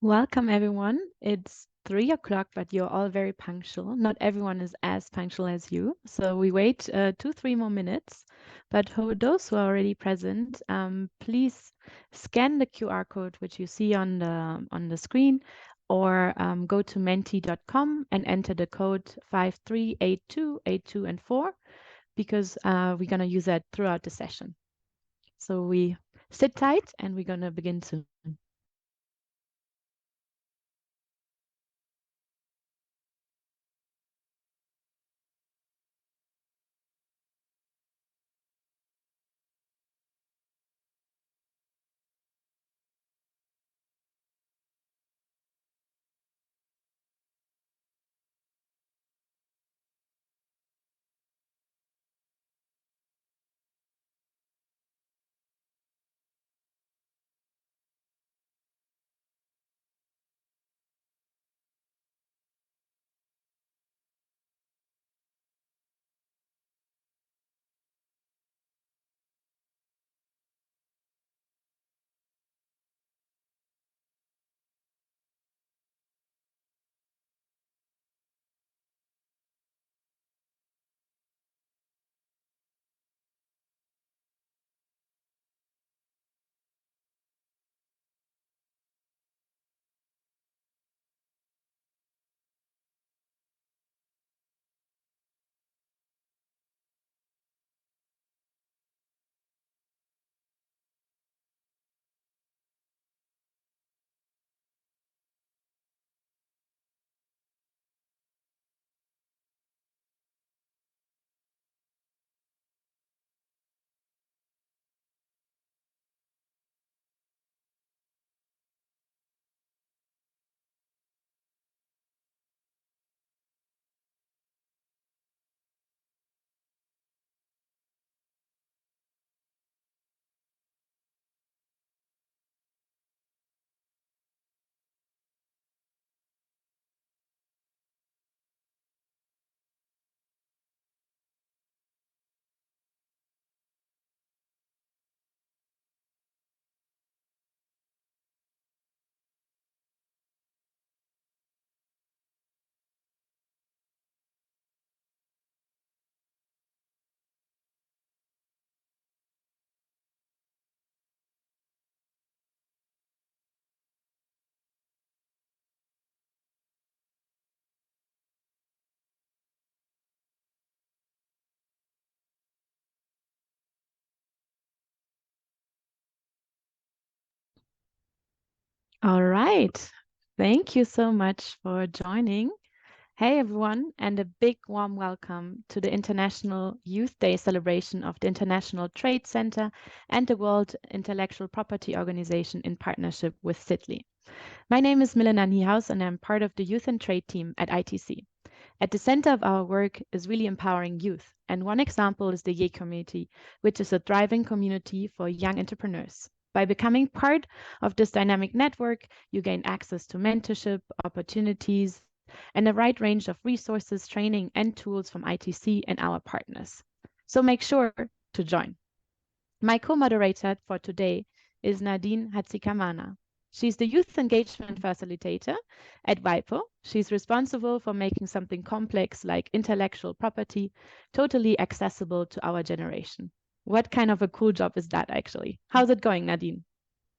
Welcome, everyone. It's 3 o'clock, but you're all very punctual. Not everyone is as punctual as you. So we wait 2, 3 more minutes. But for those who are already present, please scan the QR code which you see on the screen, or go to menti.com and enter the code 538282 and 4, because we're going to use that throughout the session. So we sit tight and we're going to begin soon. All right. Thank you so much for joining. Hey, everyone, and a big warm welcome to the International Youth Day celebration of the International Trade Center and the World Intellectual Property Organization in partnership with Sidley. My name is Milena Niehaus, and I'm part of the Youth and Trade team at ITC. At the center of our work is really empowering youth, and one example is the YE community, which is a thriving community for young entrepreneurs. By becoming part of this dynamic network, you gain access to mentorship, opportunities, and a wide range of resources, training, and tools from ITC and our partners. So make sure to join. My co-moderator for today is Nadine Hatzikamana. She's the Youth Engagement Facilitator at WIPO. She's responsible for making something complex like intellectual property totally accessible to our generation. What kind of a cool job is that, actually? How's it going, Nadine?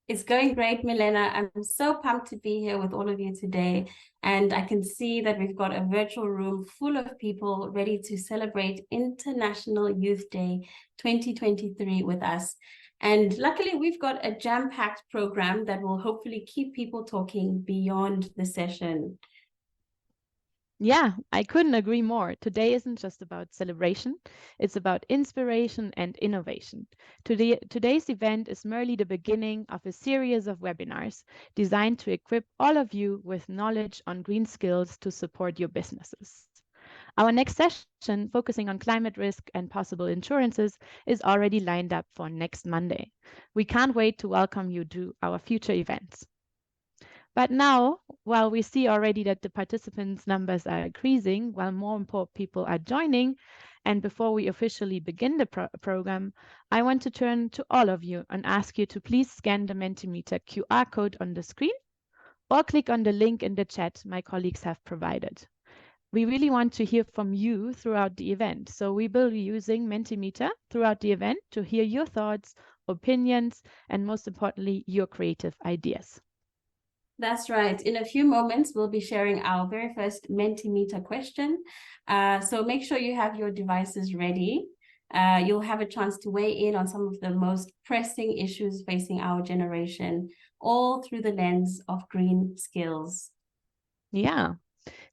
It's going great, Milena. I'm so pumped to be here with all of you today. And I can see that we've got a virtual room full of people ready to celebrate International Youth Day 2023 with us. And luckily, we've got a jam-packed program that will hopefully keep people talking beyond the session. Yeah, I couldn't agree more. Today isn't just about celebration, it's about inspiration and innovation. Today's event is merely the beginning of a series of webinars designed to equip all of you with knowledge on green skills to support your businesses. Our next session, focusing on climate risk and possible insurances, is already lined up for next Monday. We can't wait to welcome you to our future events. But now, while we see already that the participants' numbers are increasing, while more and more people are joining, and before we officially begin the program, I want to turn to all of you and ask you to please scan the Mentimeter QR code on the screen, or click on the link in the chat my colleagues have provided. We really want to hear from you throughout the event. So we will be using Mentimeter throughout the event to hear your thoughts, opinions, and most importantly, your creative ideas. That's right. In a few moments, we'll be sharing our very first Mentimeter question. So make sure you have your devices ready. You'll have a chance to weigh in on some of the most pressing issues facing our generation, all through the lens of green skills. Yeah.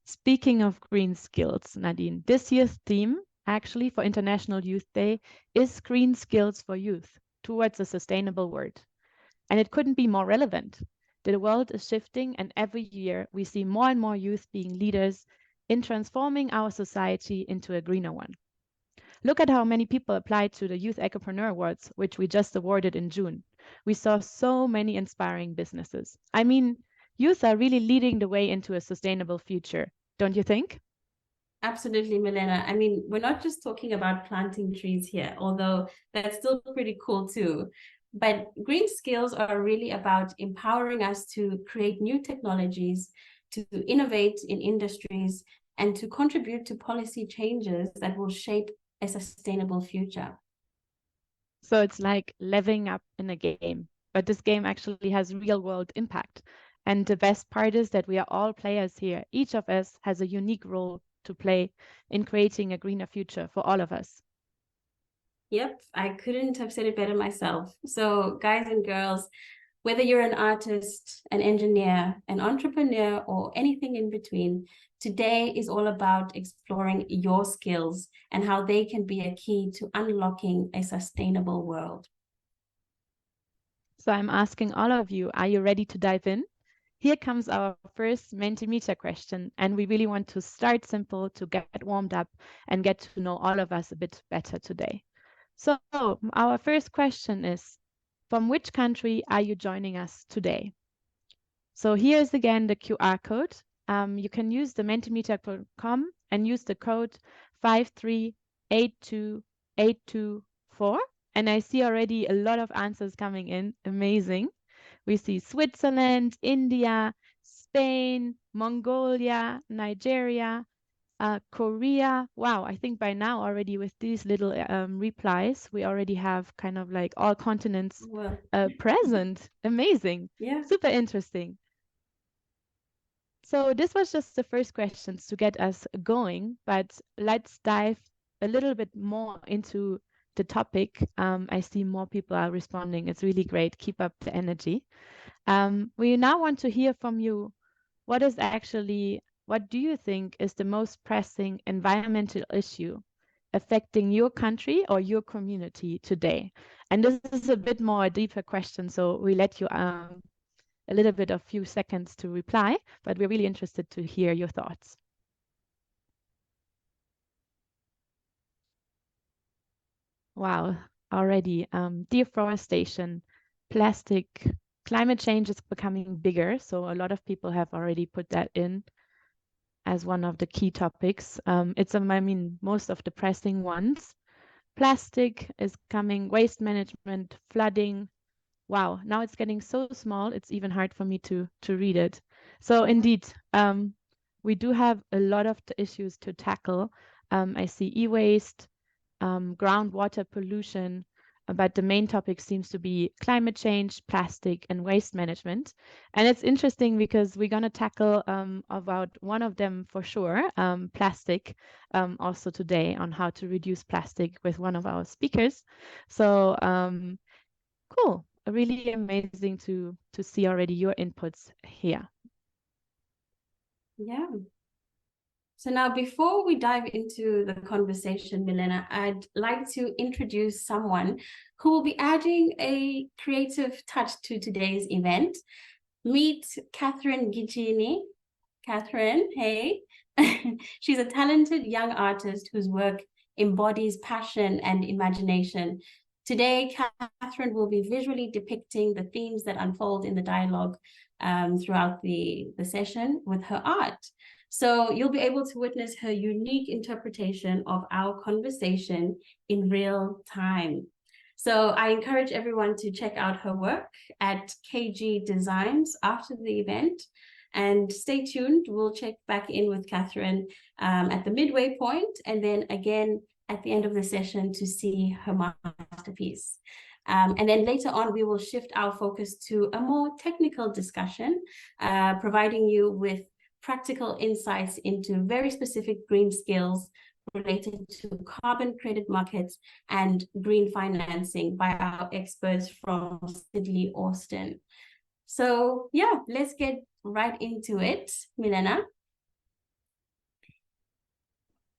Speaking of green skills, Nadine, this year's theme actually for International Youth Day is green skills for youth towards a sustainable world. And it couldn't be more relevant. The world is shifting, and every year we see more and more youth being leaders in transforming our society into a greener one. Look at how many people applied to the Youth Ecopreneur Awards, which we just awarded in June. We saw so many inspiring businesses. I mean, youth are really leading the way into a sustainable future, don't you think? Absolutely, Milena. I mean, we're not just talking about planting trees here, although that's still pretty cool too. But green skills are really about empowering us to create new technologies, to innovate in industries, and to contribute to policy changes that will shape a sustainable future. So it's like leveling up in a game, but this game actually has real world impact. And the best part is that we are all players here. Each of us has a unique role to play in creating a greener future for all of us. Yep, I couldn't have said it better myself. So guys and girls, whether you're an artist, an engineer, an entrepreneur, or anything in between, today is all about exploring your skills and how they can be a key to unlocking a sustainable world. So I'm asking all of you, are you ready to dive in? Here comes our first Mentimeter question, and we really want to start simple to get warmed up and get to know all of us a bit better today. So our first question is, from which country are you joining us today? So here's again the QR code. You can use the mentimeter.com and use the code 5382824. And I see already a lot of answers coming in. Amazing. We see Switzerland, India, Spain, Mongolia, Nigeria, Korea. Wow, I think by now already with these little replies, we already have kind of like all continents present. Amazing. Yeah. Super interesting. So this was just the first questions to get us going, but let's dive a little bit more into the topic. I see more people are responding. It's really great. Keep up the energy. We now want to hear from you. What do you think is the most pressing environmental issue affecting your country or your community today? And this is a bit more a deeper question, so we let you a little bit of few seconds to reply, but we're really interested to hear your thoughts. Wow, already deforestation, plastic, climate change is becoming bigger, so a lot of people have already put that in as one of the key topics. It's, I mean, most of the pressing ones. Plastic is coming, waste management, flooding. Wow, now it's getting so small, it's even hard for me to read it. So indeed, we do have a lot of the issues to tackle. I see e-waste, groundwater pollution, but the main topic seems to be climate change, plastic, and waste management. And it's interesting because we're going to tackle about one of them for sure, plastic, also today on how to reduce plastic with one of our speakers. So cool. Really amazing to see already your inputs here. Yeah. So now, before we dive into the conversation, Milena, I'd like to introduce someone who will be adding a creative touch to today's event. Meet Catherine Gicini. Catherine, hey. She's a talented young artist whose work embodies passion and imagination. Today, Catherine will be visually depicting the themes that unfold in the dialogue throughout the session with her art. So you'll be able to witness her unique interpretation of our conversation in real time. So I encourage everyone to check out her work at KG Designs after the event. And stay tuned. We'll check back in with Catherine at the midway point, and then again at the end of the session to see her masterpiece. And then later on, we will shift our focus to a more technical discussion, providing you with practical insights into very specific green skills related to carbon credit markets and green financing by our experts from Sidley Austin. So yeah, let's get right into it, Milena.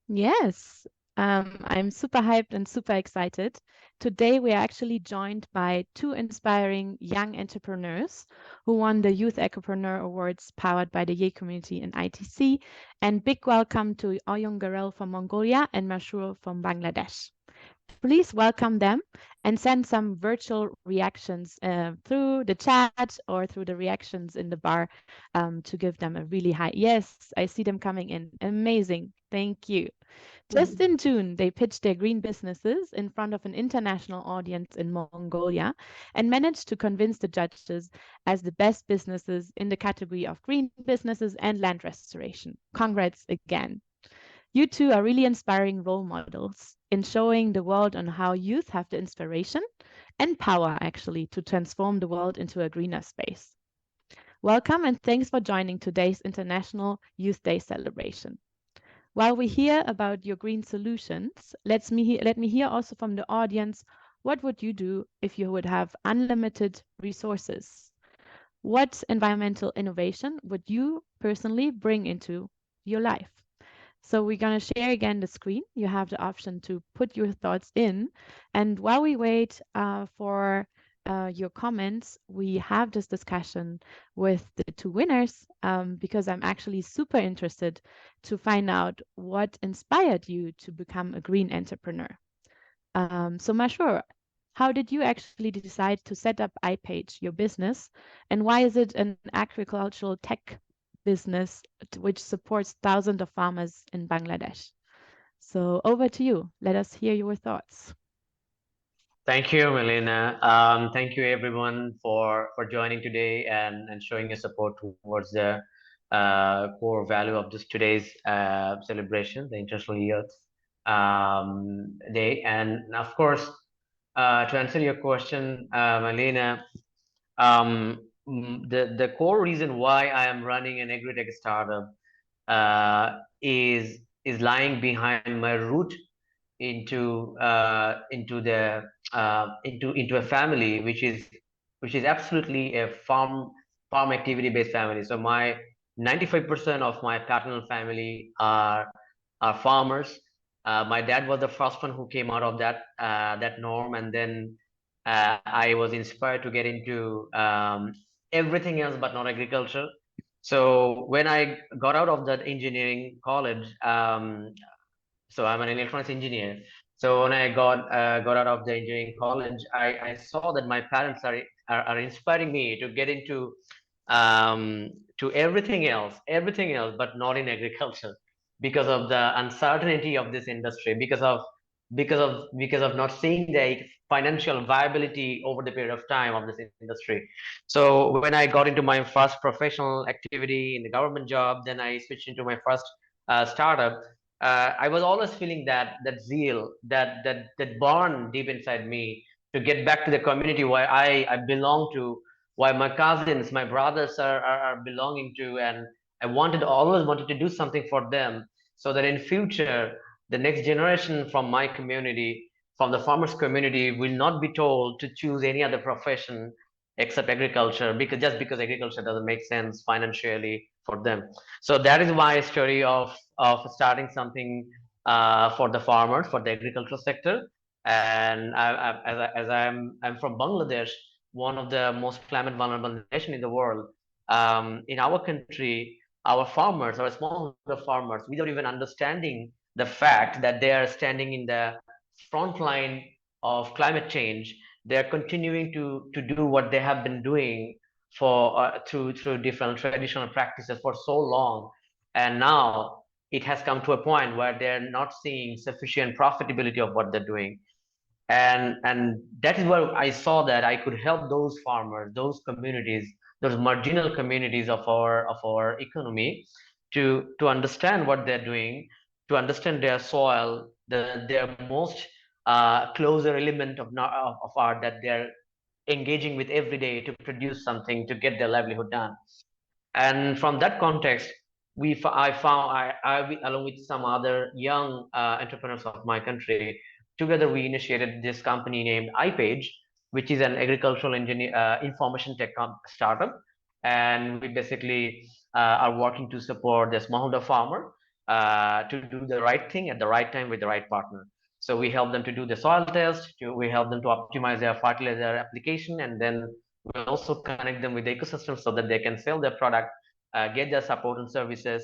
Yes, I'm super hyped and super excited. Today, we are actually joined by two inspiring young entrepreneurs who won the Youth Ecopreneur Awards powered by the Yay community in ITC. And big welcome to Oyun Garel from Mongolia and Mashur from Bangladesh. Please welcome them and send some virtual reactions through the chat or through the reactions in the bar to give them a really high. Yes, I see them coming in. Amazing. Thank you. Just in June, they pitched their green businesses in front of an international audience in Mongolia and managed to convince the judges as the best businesses in the category of green businesses and land restoration. Congrats again. You two are really inspiring role models in showing the world on how youth have the inspiration and power actually to transform the world into a greener space. Welcome and thanks for joining today's International Youth Day celebration. While we hear about your green solutions, let me hear also from the audience, what would you do if you would have unlimited resources? What environmental innovation would you personally bring into your life? So we're going to share again the screen. You have the option to put your thoughts in. And while we wait for your comments, we have this discussion with the two winners because I'm actually super interested to find out what inspired you to become a green entrepreneur. So Mashur, how did you actually decide to set up iPage, your business, and why is it an agricultural tech business which supports thousands of farmers in Bangladesh? So over to you. Let us hear your thoughts. Thank you, Melina. Thank you, everyone, for joining today and showing your support towards the core value of today's celebration, the International Youth Day. And of course, to answer your question, Melina, the core reason why I am running an agri-tech startup is lying behind my root into a family which is absolutely a farm activity based family. So my 95% of my paternal family are farmers. My dad was the first one who came out of that norm, and then I was inspired to get into everything else but not agriculture. So when I got out of that engineering college, so I'm an electronics engineer. So when I got out of the engineering college, I saw that my parents are inspiring me to get into to everything else, but not in agriculture, because of the uncertainty of this industry, because of not seeing the financial viability over the period of time of this industry. So when I got into my first professional activity in the government job, then I switched into my first startup. I was always feeling that zeal, that burn deep inside me to get back to the community where I belong to, why my cousins, my brothers are belonging to, and I always wanted to do something for them, so that in future the next generation from my community, from the farmers community, will not be told to choose any other profession except agriculture, because agriculture doesn't make sense financially for them. So that is my story of starting something for the farmers, for the agricultural sector. And I'm from Bangladesh, one of the most climate vulnerable nation in the world. In our country, our farmers, our smallholder farmers, without even understanding the fact that they are standing in the front line of climate change, they are continuing to do what they have been doing for through different traditional practices for so long, and now it has come to a point where they're not seeing sufficient profitability of what they're doing. And that is where I saw that I could help those farmers, those communities, those marginal communities of our economy, to understand what they're doing, to understand their soil, their most closer element of art that they're engaging with every day to produce something to get their livelihood done. And from that context, along with some other young entrepreneurs of my country, together we initiated this company named iPage, which is an agricultural engineer information tech startup. And we basically are working to support the smallholder farmer to do the right thing at the right time with the right partner. So we help them to do the soil test, we help them to optimize their fertilizer application, and then we also connect them with the ecosystem so that they can sell their product, get their support and services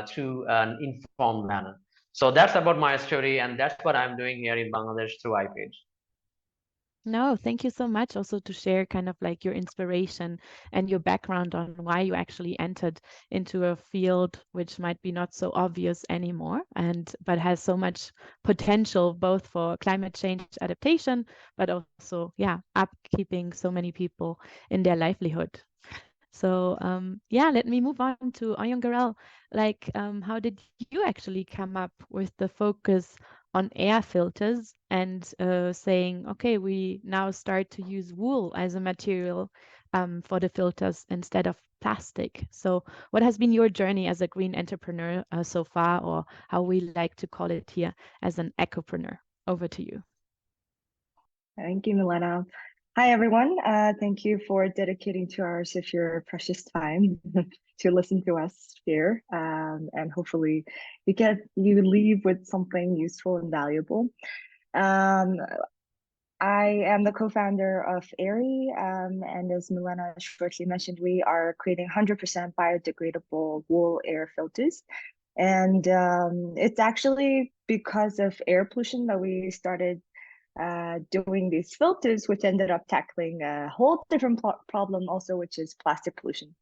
through an informed manner. So that's about my story, and that's what I'm doing here in Bangladesh through iPage. No, thank you so much also to share kind of like your inspiration and your background on why you actually entered into a field which might be not so obvious anymore, but has so much potential both for climate change adaptation, but also, yeah, upkeeping so many people in their livelihood. So yeah, let me move on to Oyungarel. Like, how did you actually come up with the focus on air filters and saying, okay, we now start to use wool as a material for the filters instead of plastic? So what has been your journey as a green entrepreneur so far, or how we like to call it here, as an ecopreneur? Over to you. Thank you, Milena. Hi, everyone. Thank you for dedicating 2 hours of your precious time to listen to us here. And hopefully you leave with something useful and valuable. I am the co-founder of Airy, and as Milena shortly mentioned, we are creating 100% biodegradable wool air filters. And it's actually because of air pollution that we started doing these filters, which ended up tackling a whole different problem also, which is plastic pollution.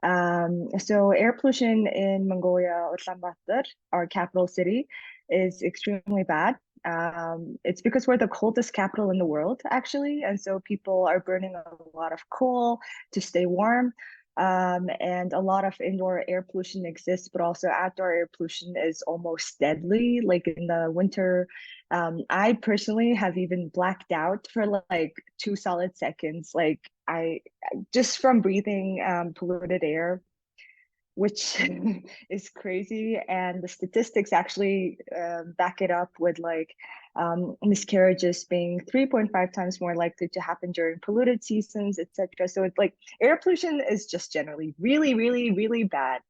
So air pollution in Mongolia, Ulaanbaatar, our capital city, is extremely bad. It's because we're the coldest capital in the world, actually. And so people are burning a lot of coal to stay warm. And a lot of indoor air pollution exists, but also outdoor air pollution is almost deadly. Like in the winter, I personally have even blacked out for like 2 solid seconds. Like I just from breathing polluted air, which is crazy. And the statistics actually back it up with like miscarriages being 3.5 times more likely to happen during polluted seasons, etc. So it's like air pollution is just generally really, really, really bad.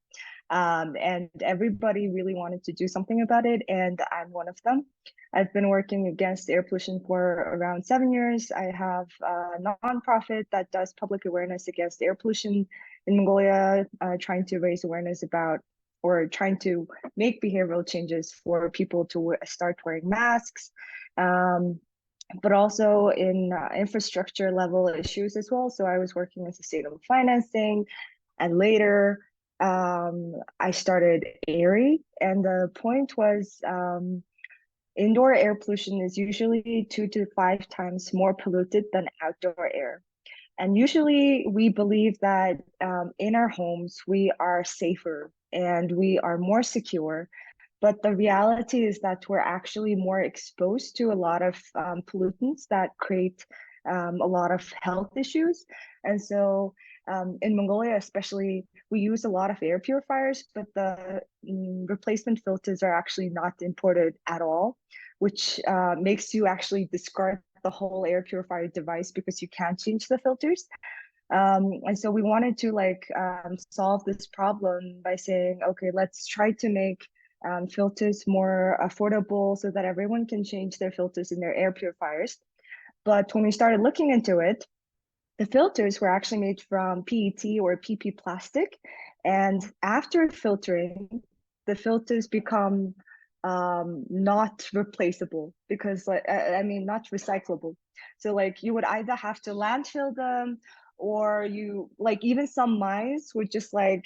And everybody really wanted to do something about it, and I'm one of them. I've been working against air pollution for around 7 years. I have a nonprofit that does public awareness against air pollution in Mongolia, trying to raise awareness about, or trying to make behavioral changes for people to start wearing masks, but also in infrastructure level issues as well. So I was working in sustainable financing, and later I started Airy, and the point was indoor air pollution is usually 2 to 5 times more polluted than outdoor air. And usually we believe that in our homes, we are safer and we are more secure. But the reality is that we're actually more exposed to a lot of pollutants that create a lot of health issues. And so in Mongolia, especially, we use a lot of air purifiers, but the replacement filters are actually not imported at all, which makes you actually discard the whole air purifier device because you can't change the filters. And so we wanted to like solve this problem by saying, okay, let's try to make filters more affordable so that everyone can change their filters in their air purifiers. But when we started looking into it, the filters were actually made from PET or PP plastic. And after filtering, the filters become not replaceable because I mean, not recyclable. So like you would either have to landfill them, or you like even some mines would just like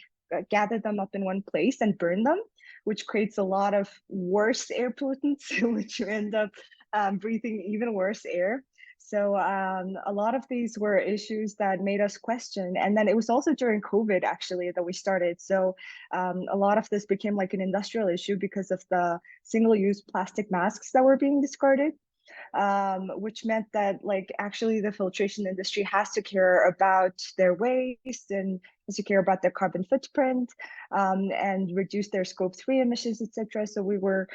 gather them up in one place and burn them, which creates a lot of worse air pollutants, which you end up breathing even worse air. So a lot of these were issues that made us question. And then it was also during COVID, actually, that we started. So a lot of this became like an industrial issue because of the single-use plastic masks that were being discarded. Which meant that like actually the filtration industry has to care about their waste and has to care about their carbon footprint and reduce their scope 3 emissions, etc. So we were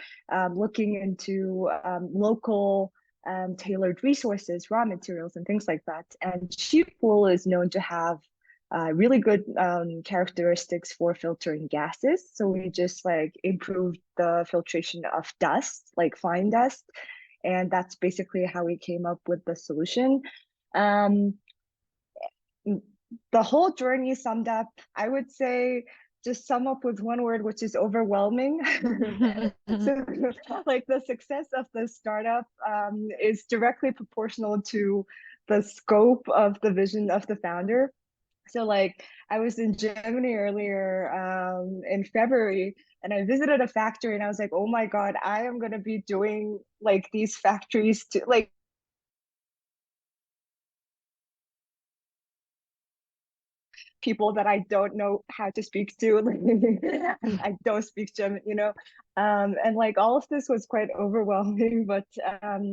looking into local tailored resources, raw materials, and things like that. And sheep wool is known to have really good characteristics for filtering gases. So we just like improved the filtration of dust, like fine dust. And that's basically how we came up with the solution. The whole journey summed up, I would say, just sum up with one word, which is overwhelming. So like the success of the startup is directly proportional to the scope of the vision of the founder. So like I was in Germany earlier in February, and I visited a factory and I was like, oh my God, I am going to be doing like these factories to like people that I don't know how to speak to. And I don't speak German, you know. And like all of this was quite overwhelming, but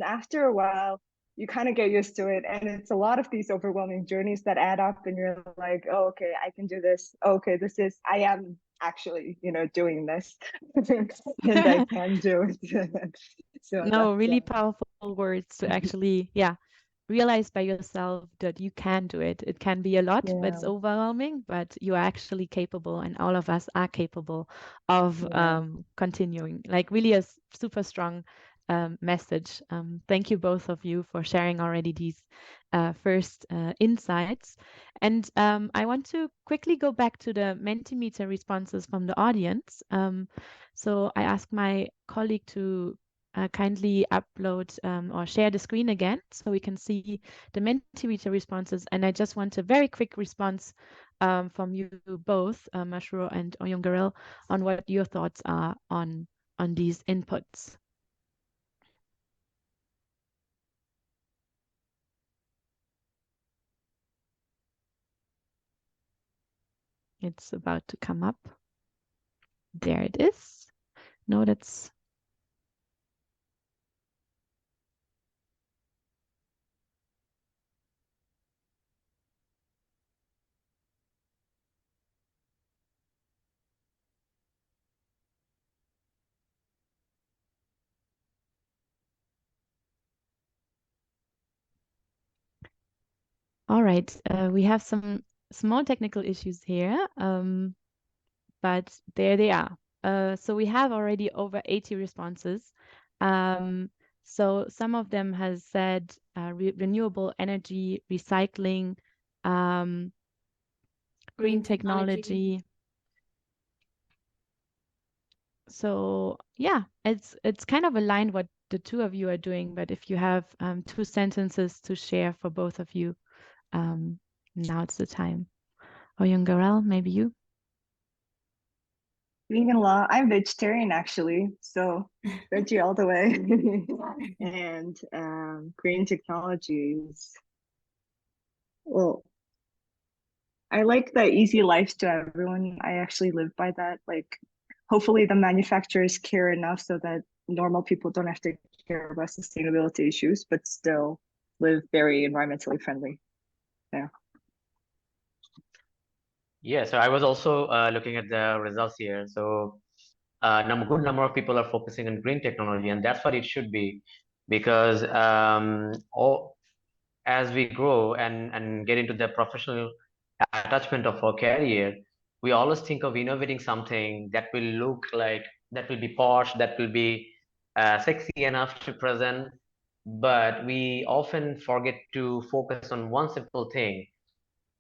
after a while, you kind of get used to it. And it's a lot of these overwhelming journeys that add up and you're like, oh, okay, I can do this. Okay, I am actually, you know, doing this and I can do it. So No, really powerful words to actually, realize by yourself that you can do it. It can be a lot, but it's overwhelming, but you are actually capable, and all of us are capable of continuing. Like really a super strong message. Thank you both of you for sharing already these first insights. And I want to quickly go back to the Mentimeter responses from the audience. So I asked my colleague to kindly upload or share the screen again so we can see the Mentimeter responses. And I just want a very quick response from you both, Mashroor and Oyungerel, on what your thoughts are on these inputs. It's about to come up. There it is. No, that's... All right, we have some small technical issues here, but there they are. So we have already over 80 responses. So some of them has said renewable energy, recycling, green technology. So yeah, it's kind of aligned what the two of you are doing, but if you have 2 sentences to share for both of you, now it's the time. Oyungerel, maybe you? Vegan law. I'm vegetarian actually, so veggie all the way. And green technologies. Well, I like the easy life to everyone. I actually live by that. Like, hopefully the manufacturers care enough so that normal people don't have to care about sustainability issues, but still live very environmentally friendly. Yeah. Yeah, so I was also looking at the results here. So good number of people are focusing on green technology, and that's what it should be, because as we grow and get into the professional attachment of our career, we always think of innovating something that will look like, that will be posh, that will be sexy enough to present, but we often forget to focus on one simple thing.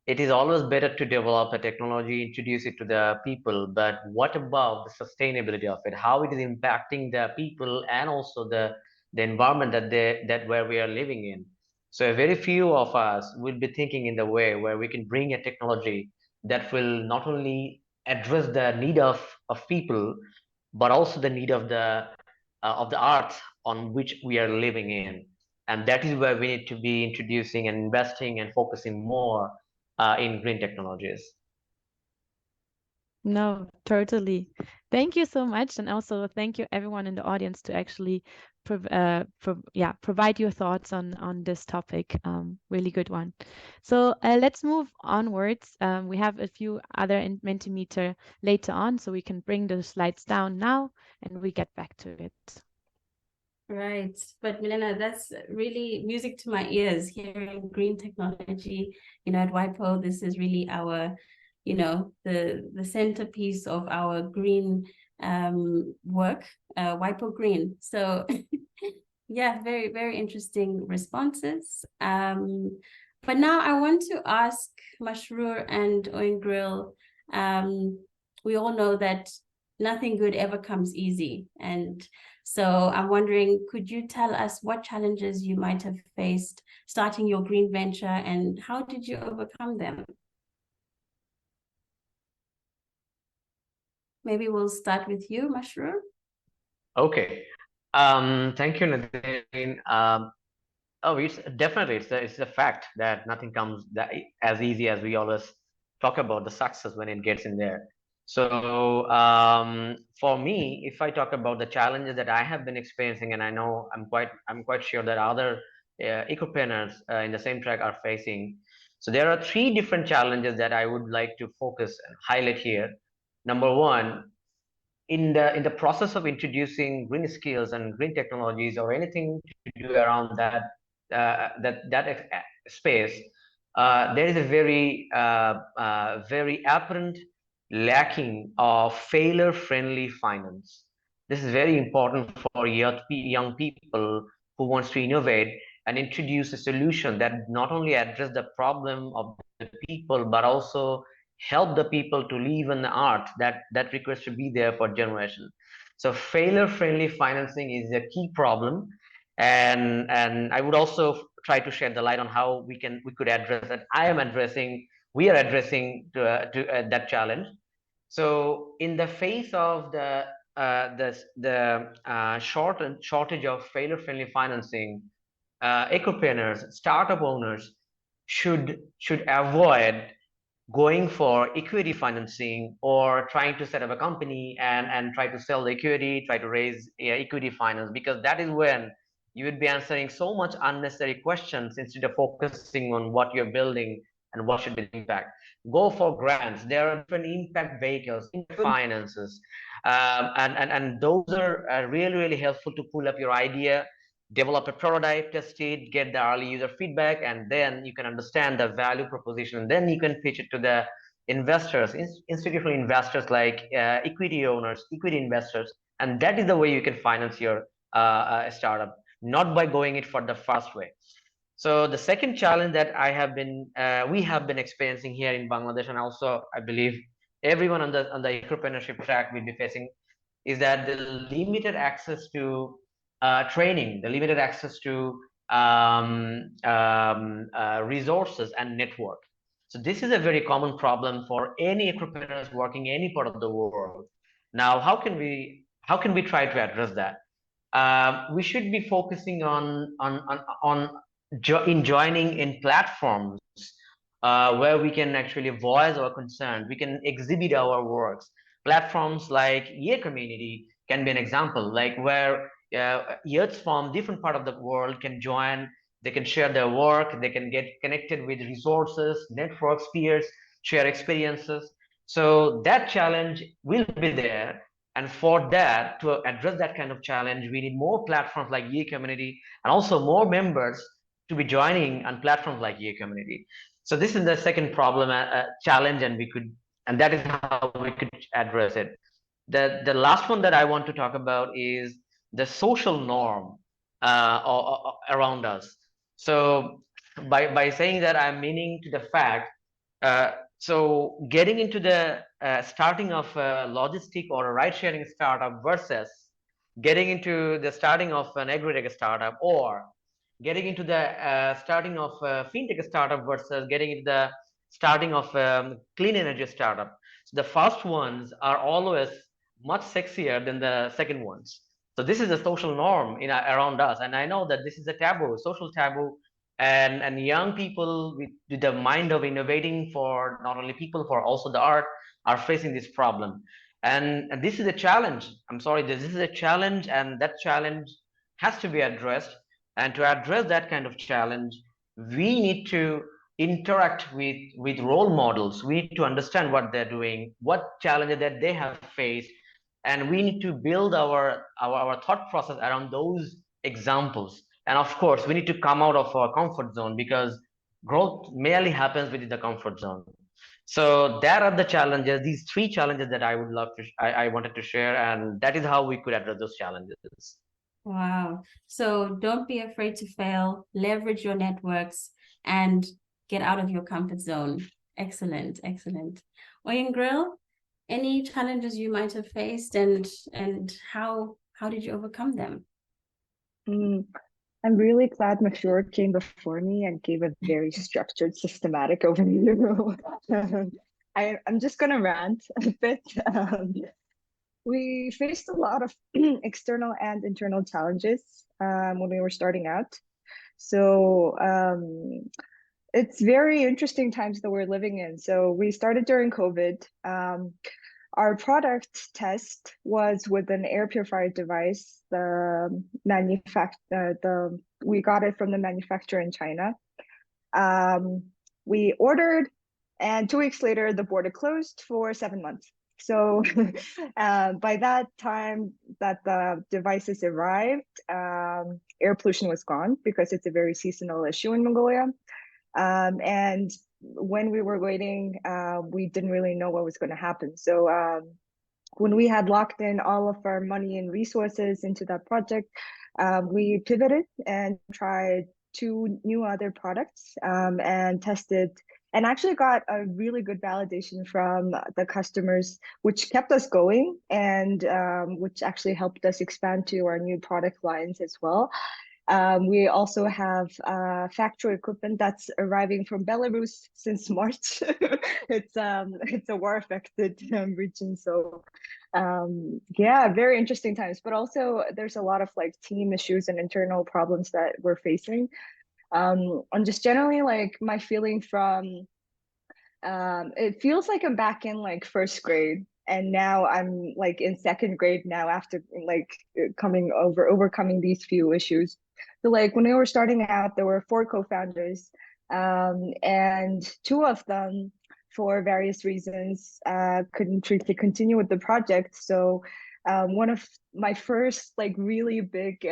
It is always better to develop a technology, introduce it to the people, but what about the sustainability of it? How it is impacting the people and also the environment that where we are living in. So very few of us will be thinking in the way where we can bring a technology that will not only address the need of people, but also the need of the earth on which we are living in. And that is where we need to be introducing and investing and focusing more in green technologies. No, totally. Thank you so much. And also thank you everyone in the audience to actually provide your thoughts on this topic. Really good one. So let's move onwards. We have a few other Mentimeter later on, so we can bring the slides down now and we get back to it. Right. But Milena, that's really music to my ears, hearing green technology, at WIPO. This is really our, the centerpiece of our green work, WIPO Green. So yeah, very, very interesting responses. But now I want to ask Masroor and Oingril, we all know that nothing good ever comes easy. And so I'm wondering, could you tell us what challenges you might have faced starting your green venture and how did you overcome them? Maybe we'll start with you, Masroor. Okay. Thank you, Nadine. It's definitely it's a fact that nothing comes as easy as we always talk about the success when it gets in there. So for me, if I talk about the challenges that I have been experiencing, and I know I'm quite sure that other ecopreneurs in the same track are facing. So there are three different challenges that I would like to focus and highlight here. Number one, in the process of introducing green skills and green technologies or anything to do around that space, there is a very apparent lacking of failure-friendly finance. This is very important for young people who wants to innovate and introduce a solution that not only address the problem of the people, but also help the people to live in the art that requires to be there for generation. So failure-friendly financing is a key problem, and I would also try to shed the light on how we could address it. We are addressing that challenge. So in the face of the shortage of failure-friendly financing, ecopreneurs, startup owners should avoid going for equity financing or trying to set up a company and try to sell the equity, try to raise equity finance, because that is when you would be answering so much unnecessary questions instead of focusing on what you're building and what should be the impact. Go for grants. There are different impact vehicles, impact finances, and those are really, really helpful to pull up your idea, develop a prototype, test it, get the early user feedback, and then you can understand the value proposition. And then you can pitch it to the investors, institutional investors like equity owners, equity investors, and that is the way you can finance your startup, not by going it for the fast way. So the second challenge that we have been experiencing here in Bangladesh, and also I believe everyone on the entrepreneurship track will be facing, is that the limited access to training, the limited access to resources and network. So this is a very common problem for any entrepreneurs working any part of the world. Now, how can we try to address that? We should be focusing on joining in platforms where we can actually voice our concerns, we can exhibit our works. Platforms like Ye Community can be an example, like where youths from different part of the world can join, they can share their work, they can get connected with resources, networks, peers, share experiences. So that challenge will be there. And for that, to address that kind of challenge, we need more platforms like Ye Community and also more members to be joining on platforms like Ye Community. So this is the second problem, challenge, and that is how we could address it. The last one that I want to talk about is the social norm around us. So by saying that, I'm meaning to the fact, so getting into the starting of a logistic or a ride-sharing startup versus getting into the starting of an agri-tech startup, or getting into the starting of a fintech startup versus getting into the starting of a clean energy startup. So the first ones are always much sexier than the second ones. So this is a social norm around us, and I know that this is a taboo, social taboo, and young people with the mind of innovating for not only people, for also the art, are facing this problem. And this is a challenge. I'm sorry, this is a challenge, and that challenge has to be addressed. And to address that kind of challenge, we need to interact with role models. We need to understand what they're doing, what challenges that they have faced, and we need to build our thought process around those examples. And of course, we need to come out of our comfort zone, because growth merely happens within the comfort zone. So that are the challenges, these three challenges that I would love to I wanted to share, and that is how we could address those challenges. Wow. So don't be afraid to fail, leverage your networks, and get out of your comfort zone. Excellent, excellent. Oyingril, any challenges you might have faced, and how did you overcome them? I'm really glad Mashur came before me and gave a very structured, systematic overview. I'm just going to rant a bit. We faced a lot of external and internal challenges when we were starting out. So it's very interesting times that we're living in. So we started during COVID. Our product test was with an air purifier device. We got it from the manufacturer in China. We ordered, and 2 weeks later, the border closed for 7 months. So by that time that the devices arrived, air pollution was gone, because it's a very seasonal issue in Mongolia. And when we were waiting, we didn't really know what was going to happen. So when we had locked in all of our money and resources into that project, we pivoted and tried 2 new other products and tested, and actually got a really good validation from the customers, which kept us going, and which actually helped us expand to our new product lines as well. We also have factory equipment that's arriving from Belarus since March. It's a war-affected region, so yeah, very interesting times. But also, there's a lot of like team issues and internal problems that we're facing. And just generally, like, my feeling from it feels like I'm back in like 1st grade. And now I'm like in 2nd grade now, after like overcoming these few issues. So like when we were starting out, there were 4 co-founders, and 2 of them, for various reasons, couldn't continue with the project. So one of my first like really big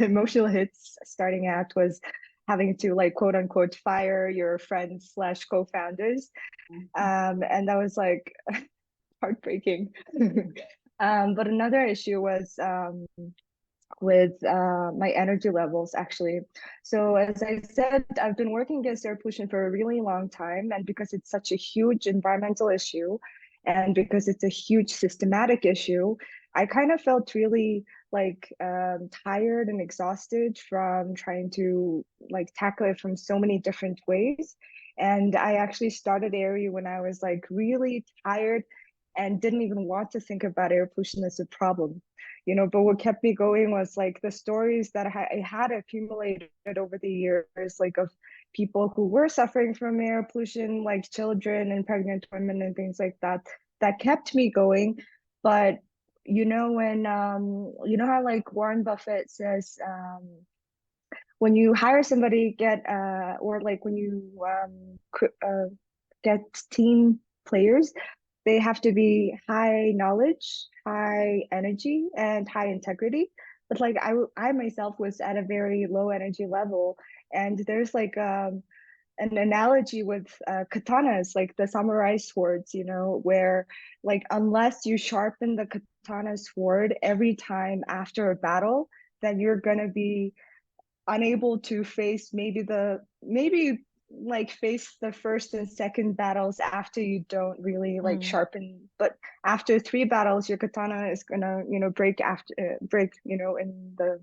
emotional hits starting out, was having to like quote unquote fire your friends / co-founders. And that was like heartbreaking. But another issue was with my energy levels, actually. So as I said, I've been working against air pollution for a really long time, and because it's such a huge environmental issue, and because it's a huge systematic issue, I kind of felt really like tired and exhausted from trying to like tackle it from so many different ways. And I actually started AIRI when I was like really tired and didn't even want to think about air pollution as a problem. You know, but what kept me going was like the stories that I had accumulated over the years, like of people who were suffering from air pollution, like children and pregnant women and things like that, that kept me going. But you know, when you know how like Warren Buffett says, when you hire somebody, or like when you get team players, they have to be high knowledge, high energy, and high integrity. But like I myself was at a very low energy level, and there's like an analogy with katanas, like the samurai swords, you know, where like unless you sharpen the katana sword every time after a battle, then you're gonna be unable to face maybe like face the 1st and 2nd battles after you don't really like sharpen. But after 3 battles, your katana is gonna, you know, break, you know, in the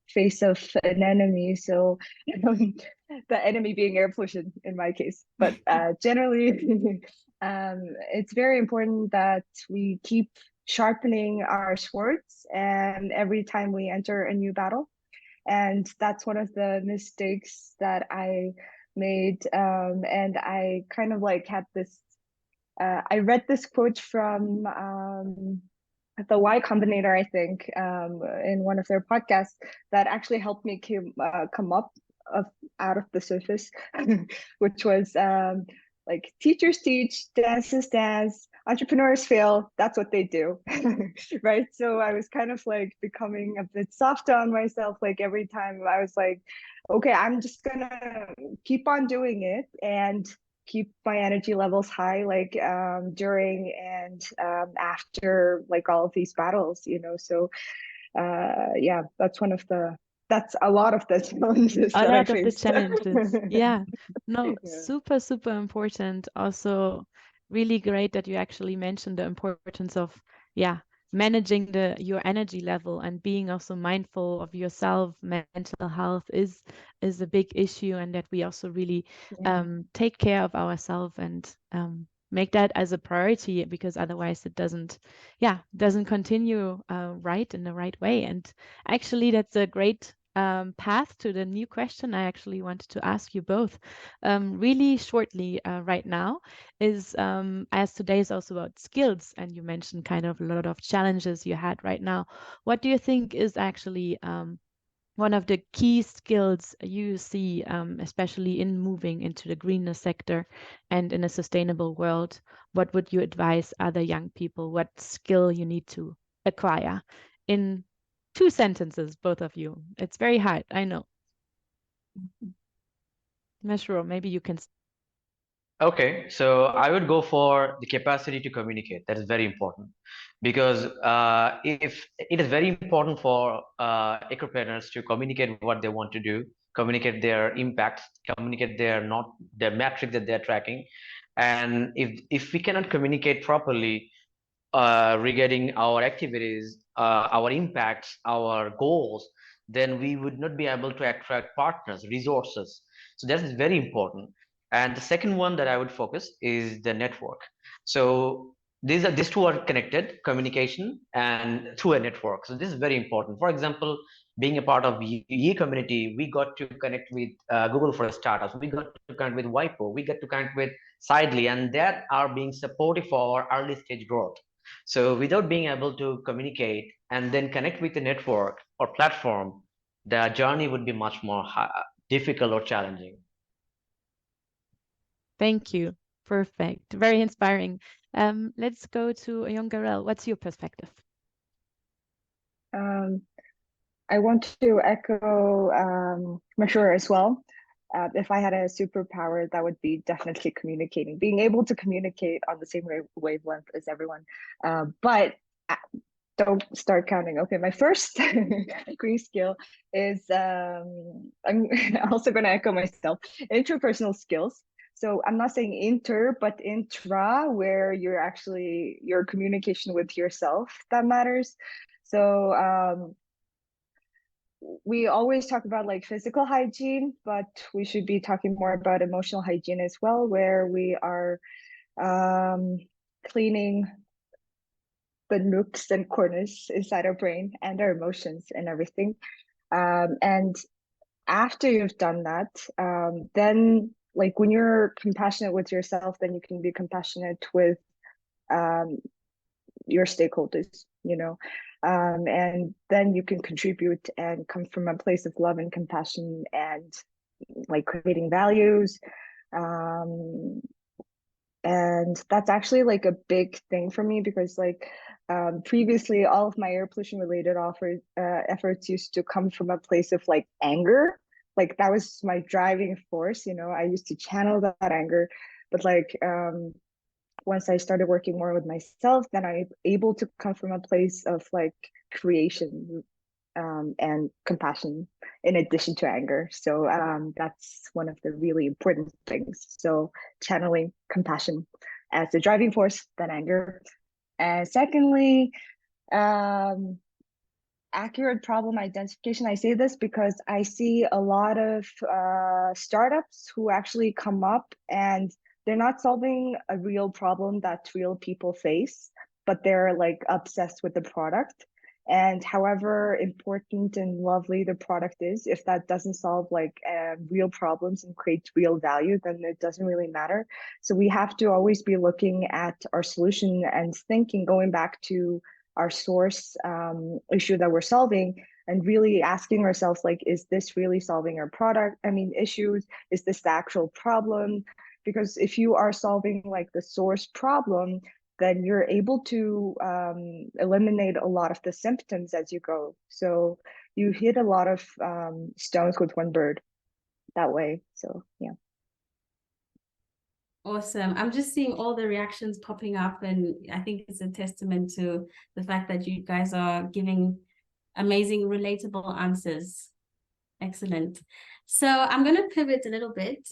face of an enemy. So the enemy being air pollution in my case. But generally it's very important that we keep sharpening our swords, and every time we enter a new battle. And that's one of the mistakes that I made. And I kind of like had this, I read this quote from the Y Combinator, I think, in one of their podcasts that actually helped me come up out of the surface, which was like, teachers teach, dancers dance, entrepreneurs fail, that's what they do. Right? So I was kind of like becoming a bit softer on myself. Like every time I was like, okay, I'm just gonna keep on doing it and keep my energy levels high, like during and after like all of these battles, you know. So yeah, that's a lot of the challenges A that I lot of the faced. challenges. Yeah. No, Yeah. super, super important. Also, really great that you actually mentioned the importance of, yeah, managing your energy level and being also mindful of yourself. Mental health is a big issue, and that we also really Yeah. take care of ourselves and make that as a priority, because otherwise it doesn't continue right in the right way. And actually, that's a great path to the new question I actually wanted to ask you both really shortly right now is, as today is also about skills, and you mentioned kind of a lot of challenges you had right now. What do you think is actually one of the key skills you see, especially in moving into the greener sector and in a sustainable world? What would you advise other young people? What skill you need to acquire in 2 sentences, both of you? It's very hard, I know. Meshro, maybe you can. Okay, so I would go for the capacity to communicate. That is very important, because if it is very important for entrepreneurs to communicate what they want to do, communicate their impacts, communicate their metrics that they're tracking, and if we cannot communicate properly regarding our activities, our impacts, our goals, then we would not be able to attract partners, resources. So that is very important. And the second one that I would focus is the network. So these two are connected, communication and through a network. So this is very important. For example, being a part of Ye community, we got to connect with Google for startups. We got to connect with WIPO. We got to connect with Sidley, and that are being supportive for our early stage growth. So without being able to communicate and then connect with the network or platform, the journey would be much more difficult or challenging. Thank you. Perfect. Very inspiring. Let's go to Yongarel. What's your perspective? I want to echo Mashur as well. If I had a superpower, that would be definitely communicating, being able to communicate on the same wavelength as everyone. But don't start counting. Okay, my first green skill is, I'm also going to echo myself, interpersonal skills. So I'm not saying inter, but intra, where your communication with yourself that matters. So we always talk about like physical hygiene, but we should be talking more about emotional hygiene as well, where we are cleaning the nooks and corners inside our brain and our emotions and everything. And after you've done that, then like when you're compassionate with yourself, then you can be compassionate with your stakeholders, you know. And then you can contribute and come from a place of love and compassion and like creating values. And that's actually like a big thing for me, because like previously all of my air pollution related efforts used to come from a place of like anger. Like that was my driving force, you know. I used to channel that anger, but like once I started working more with myself, then I'm able to come from a place of like creation and compassion in addition to anger. So that's one of the really important things. So channeling compassion as the driving force, then anger. And secondly, accurate problem identification. I say this because I see a lot of startups who actually come up and they're not solving a real problem that real people face, but they're like obsessed with the product. And however important and lovely the product is, if that doesn't solve like real problems and create real value, then it doesn't really matter. So we have to always be looking at our solution and thinking, going back to our source issue that we're solving, and really asking ourselves, like, is this really solving our issues? Is this the actual problem? Because if you are solving like the source problem, then you're able to eliminate a lot of the symptoms as you go. So you hit a lot of stones with one bird that way. So yeah. Awesome. I'm just seeing all the reactions popping up, and I think it's a testament to the fact that you guys are giving amazing, relatable answers. Excellent. So I'm going to pivot a little bit.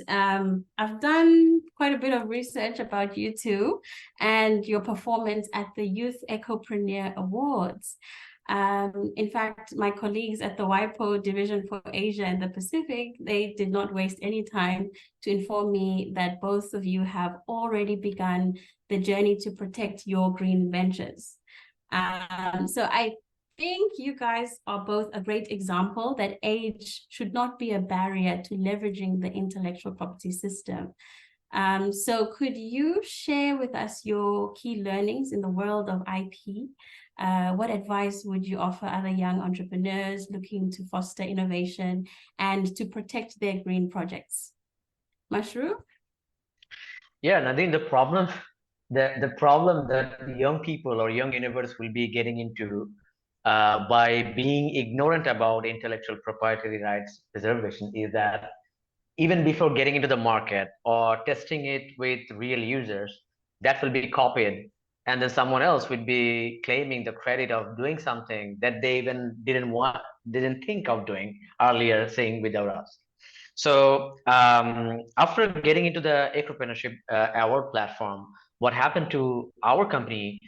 I've done quite a bit of research about you two and your performance at the Youth Ecopreneur Awards. In fact, my colleagues at the WIPO Division for Asia and the Pacific, they did not waste any time to inform me that both of you have already begun the journey to protect your green ventures. So I think you guys are both a great example that age should not be a barrier to leveraging the intellectual property system. So could you share with us your key learnings in the world of IP? What advice would you offer other young entrepreneurs looking to foster innovation and to protect their green projects? Mashru? Yeah, and I think the problem that young people or young innovators will be getting into by being ignorant about intellectual proprietary rights preservation is that even before getting into the market or testing it with real users, that will be copied. And then someone else would be claiming the credit of doing something that they even didn't think of doing earlier, saying without us. So after getting into the Ecopreneurship Award platform, what happened to our company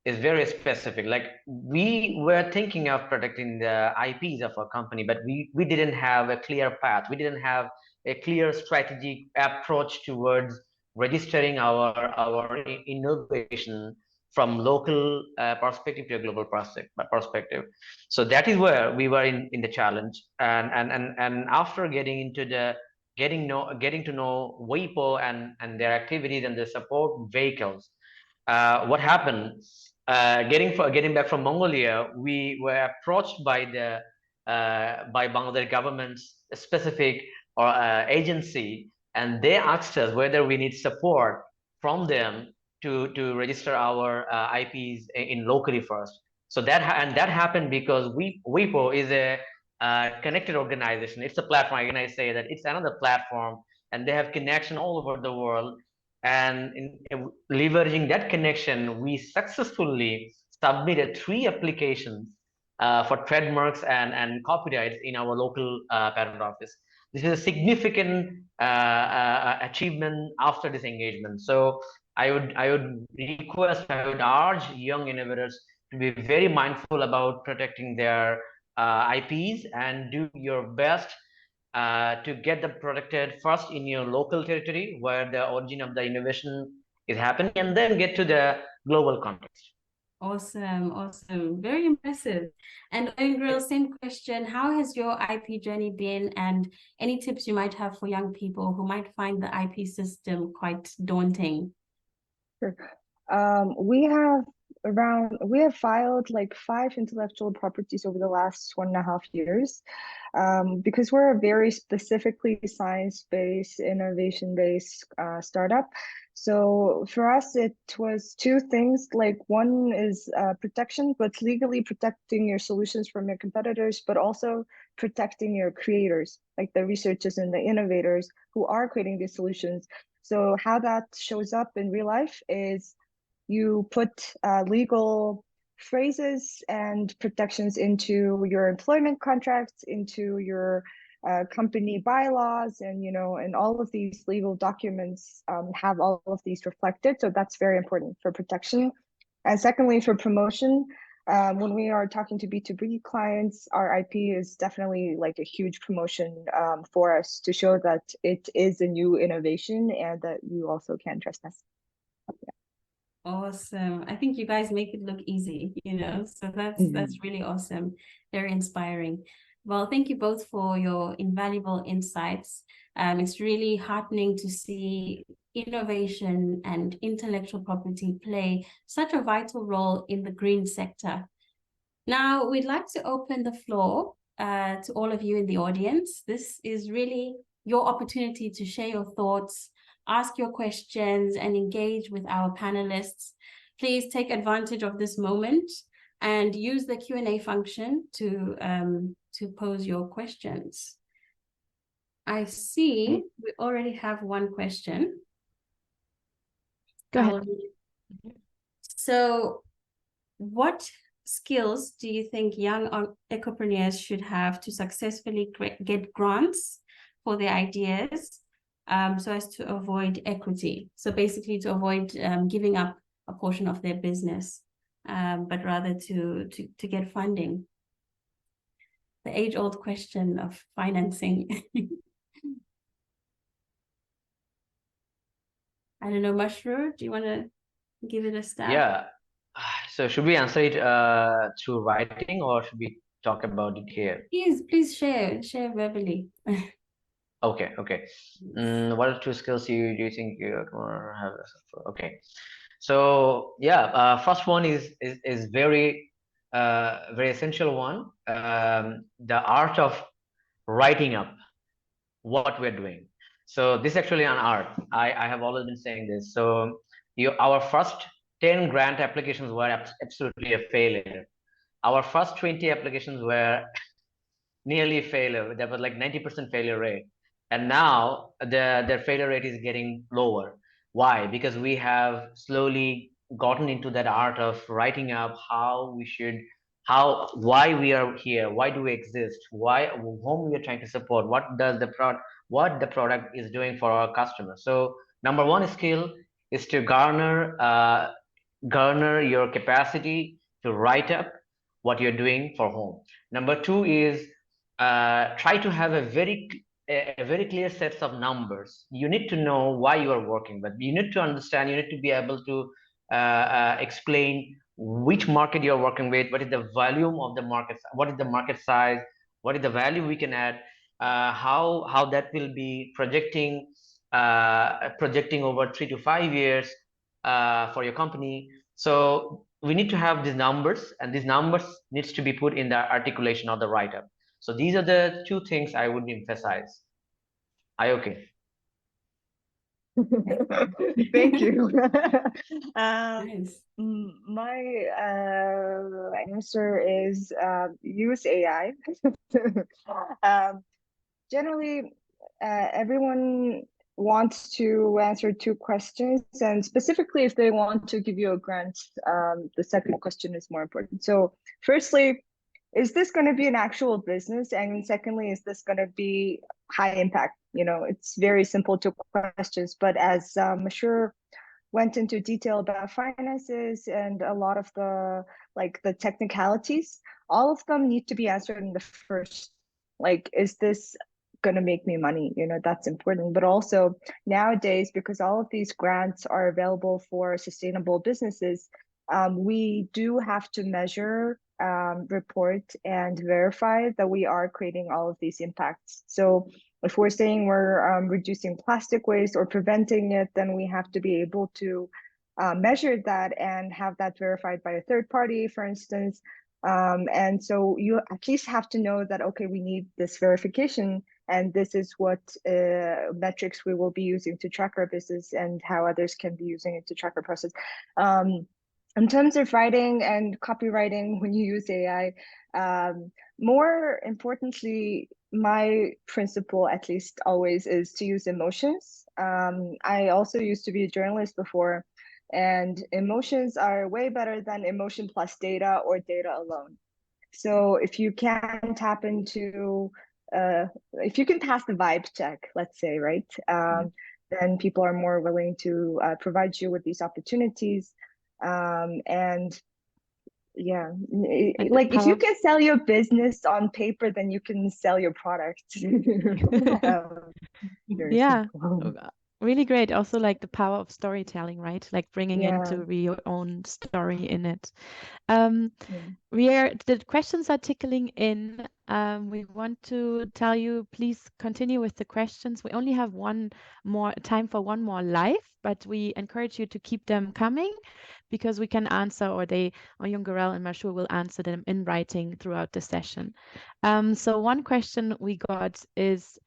is very specific. Like, we were thinking of protecting the IPs of our company, but we didn't have a clear path. We didn't have a clear strategic approach towards registering our innovation from local perspective to a global perspective. So that is where we were in the challenge. And after getting into the getting to know WIPO and their activities and the support vehicles, what happened? Getting back from Mongolia, we were approached by by Bangladesh government's specific or agency, and they asked us whether we need support from them to register our IPs in locally first. So that happened because WIPO is a connected organization. It's a platform. Can I say that it's another platform, and they have connection all over the world. And in leveraging that connection, we successfully submitted 3 applications for trademarks and copyrights in our local patent office. This is a significant achievement after this engagement. So I would urge young innovators to be very mindful about protecting their IPs and do your best to get them protected first in your local territory where the origin of the innovation is happening, and then get to the global context. Awesome, awesome. Very impressive. And Oingril, same question. How has your IP journey been, and any tips you might have for young people who might find the IP system quite daunting? Sure. We have filed like 5 intellectual properties over the last 1.5 years, because we're a very specifically science-based, innovation-based startup. So for us, it was 2 things. Like, one is protection, but legally protecting your solutions from your competitors, but also protecting your creators, like the researchers and the innovators who are creating these solutions. So how that shows up in real life is you put legal phrases and protections into your employment contracts, into your company bylaws, and and all of these legal documents have all of these reflected. So that's very important for protection. And secondly, for promotion, when we are talking to B2B clients, our IP is definitely like a huge promotion for us to show that it is a new innovation and that you also can trust us. Yeah. Awesome. I think you guys make it look easy, you know, so that's really awesome. Very inspiring. Well, thank you both for your invaluable insights. It's really heartening to see innovation and intellectual property play such a vital role in the green sector. Now, we'd like to open the floor to all of you in the audience. This is really your opportunity to share your thoughts, ask your questions, and engage with our panelists. Please take advantage of this moment and use the Q&A function to pose your questions. I see we already have one question. Go ahead. So, what skills do you think young ecopreneurs should have to successfully get grants for their ideas, so as to avoid equity? So basically to avoid giving up a portion of their business, but rather to get funding. The age-old question of financing. I don't know, Masroor, do you want to give it a stab? Yeah. So should we answer it through writing, or should we talk about it here? Please share verbally. Okay. What are two skills do you think you have? Okay. So yeah, first one is very very essential one. The art of writing up what we're doing. So this is actually an art. I have always been saying this. So our first 10 grant applications were absolutely a failure. Our first 20 applications were nearly failure. There was like 90% failure rate. And now their failure rate is getting lower. Why? Because we have slowly gotten into that art of writing up why we are here, why do we exist, whom we are trying to support, what the product is doing for our customers. So number one skill is to garner your capacity to write up what you're doing for home. Number two is try to have a very clear sets of numbers. You need to know why you are working, but you need to understand, you need to be able to explain which market you're working with, what is the volume of the market, what is the market size, what is the value we can add, how that will be projecting over 3 to 5 years for your company. So we need to have these numbers, and these numbers needs to be put in the articulation of the write-up. So these are the two things I would emphasize. Are you okay? Thank you. Nice. My answer is use AI. Generally, everyone wants to answer two questions, and specifically if they want to give you a grant, the second question is more important. So firstly, is this going to be an actual business? And secondly, is this going to be high impact? You know, it's very simple two questions, but as Masroor went into detail about finances and a lot of the technicalities, all of them need to be answered in the first, like, is this going to make me money? You know, that's important. But also nowadays, because all of these grants are available for sustainable businesses, we do have to measure, report, and verify that we are creating all of these impacts. So if we're saying we're reducing plastic waste or preventing it, then we have to be able to measure that and have that verified by a third party, for instance. And so you at least have to know that, okay, we need this verification, and this is what metrics we will be using to track our business and how others can be using it to track our process. In terms of writing and copywriting, when you use AI, more importantly, my principle, at least always, is to use emotions. I also used to be a journalist before, and emotions are way better than emotion plus data or data alone. So if you can tap into, if you can pass the vibe check, let's say, right, then people are more willing to provide you with these opportunities. And yeah, like if you can sell your business on paper, then you can sell your product. Yeah, Really great. Also, like the power of storytelling, right? Like bringing Yeah. into your own story in it. Yeah. The questions are tickling in. We want to tell you, please continue with the questions. We only have time for one more live, but we encourage you to keep them coming because we can answer, or Jungerel and Mashur will answer them in writing throughout the session. So one question we got is,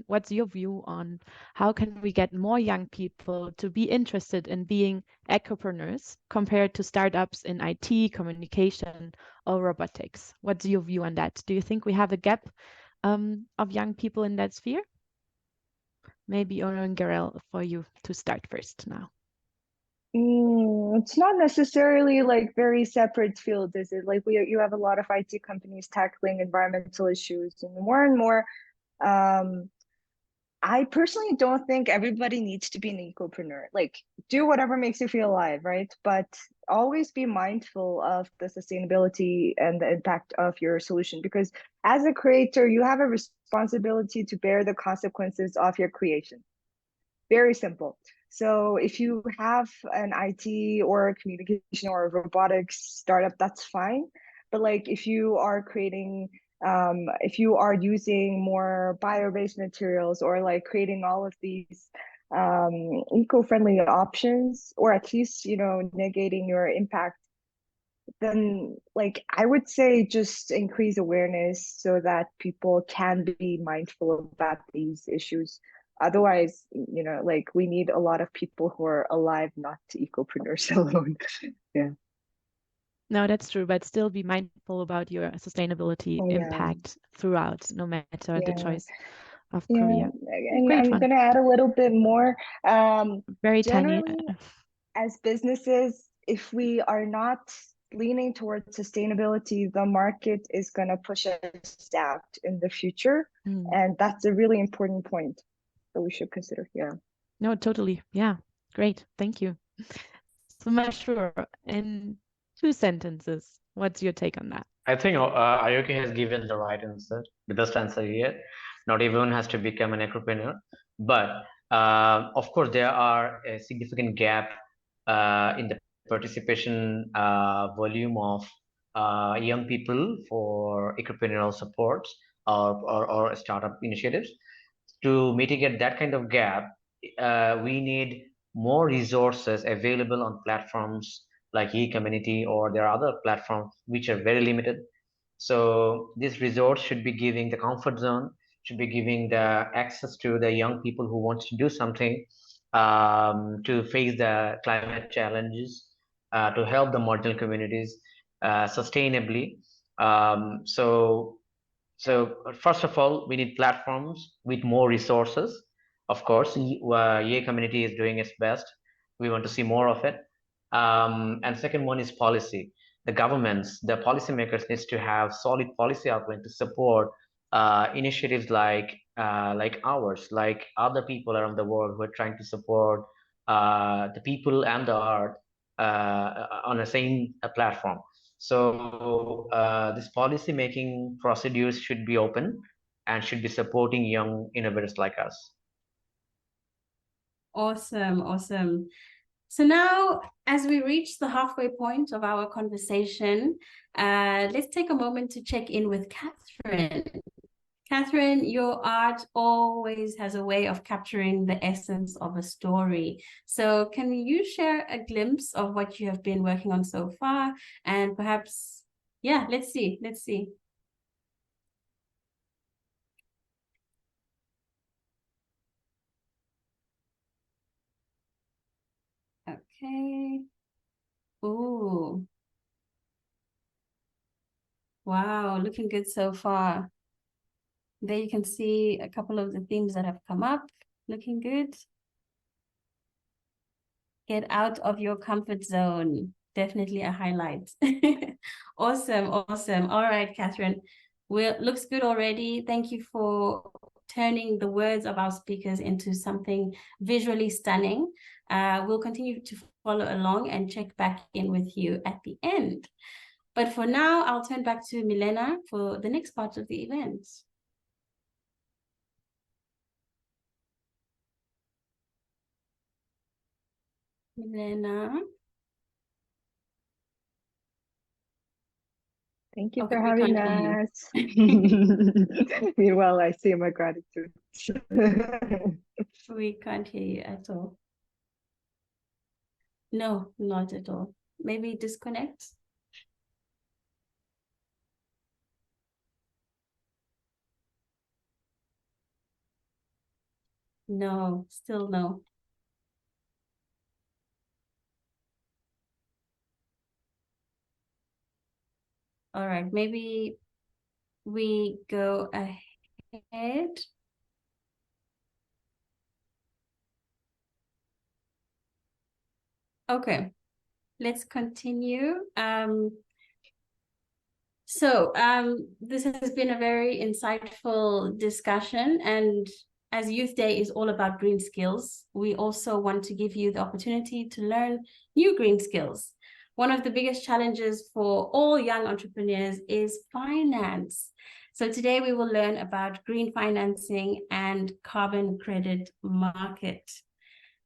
what's your view on how can we get more young people to be interested in being ecopreneurs compared to startups in IT, communication, or robotics? What's your view on that? Do you think we have a gap of young people in that sphere? Maybe Garel, for you to start first now. It's not necessarily like very separate field, is it? Like you have a lot of IT companies tackling environmental issues, and more. I personally don't think everybody needs to be an ecopreneur. Like, do whatever makes you feel alive, right? But always be mindful of the sustainability and the impact of your solution, because as a creator, you have a responsibility to bear the consequences of your creation. Very simple. So if you have an IT or a communication or a robotics startup, that's fine. But like if you are creating, if you are using more bio-based materials or like creating all of these eco-friendly options, or at least, you know, negating your impact, then like I would say just increase awareness so that people can be mindful about these issues. Otherwise, you know, like we need a lot of people who are alive, not ecopreneurs alone. Yeah. No, that's true, but still be mindful about your sustainability Oh, yeah. impact throughout, no matter the Yeah. choice of Yeah. career. And Great I'm one. gonna add a little bit more. Very tiny. Generally, as businesses, if we are not leaning towards sustainability, the market is going to push us out in the future. And that's a really important point that we should consider. Yeah. No, totally. Yeah. Great. Thank you. So Mashur, in 2 sentences, what's your take on that? I think Ayoki has given the right answer, the best answer here. Not everyone has to become an entrepreneur, but of course there are a significant gap in the participation volume of young people for entrepreneurial supports or startup initiatives. To mitigate that kind of gap, we need more resources available on platforms like e-community, or there are other platforms which are very limited. So this resource should be giving the comfort zone, should be giving the access to the young people who want to do something to face the climate challenges, to help the marginal communities sustainably. So first of all, we need platforms with more resources. Of course, Ye community is doing its best. We want to see more of it. And second one is policy. The governments, the policymakers needs to have solid policy outline to support initiatives like ours, like other people around the world who are trying to support the people and the art on the same platform. So this policy making procedures should be open and should be supporting young innovators like us. Awesome, awesome. So now, as we reach the halfway point of our conversation, let's take a moment to check in with Catherine. Catherine, your art always has a way of capturing the essence of a story. So can you share a glimpse of what you have been working on so far? And perhaps, yeah, let's see. Okay. Ooh. Wow, looking good so far. There you can see a couple of the themes that have come up. Looking good. Get out of your comfort zone. Definitely a highlight. Awesome. All right, Catherine. Well, looks good already. Thank you for turning the words of our speakers into something visually stunning. We'll continue to follow along and check back in with you at the end. But for now, I'll turn back to Milena for the next part of the event. Milena. Thank you Okay, for we having can't hear us. Meanwhile, I say my gratitude. We can't hear you at all. No, not at all. Maybe disconnect. No, still no. All right, maybe we go ahead. Okay, let's continue. This has been a very insightful discussion, and as Youth Day is all about green skills, we also want to give you the opportunity to learn new green skills. One of the biggest challenges for all young entrepreneurs is finance. So today we will learn about green financing and carbon credit market.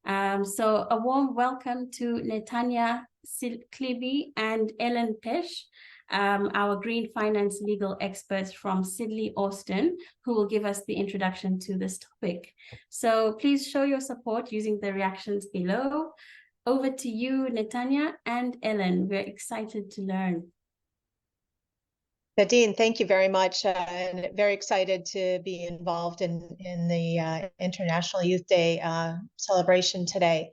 So a warm welcome to Netanya Sidley and Ellen Pesh, our green finance legal experts from Sidley Austin, who will give us the introduction to this topic. So please show your support using the reactions below. Over to you, Netanya and Ellen. We're excited to learn. Nadine, thank you very much, and very excited to be involved in the International Youth Day celebration today.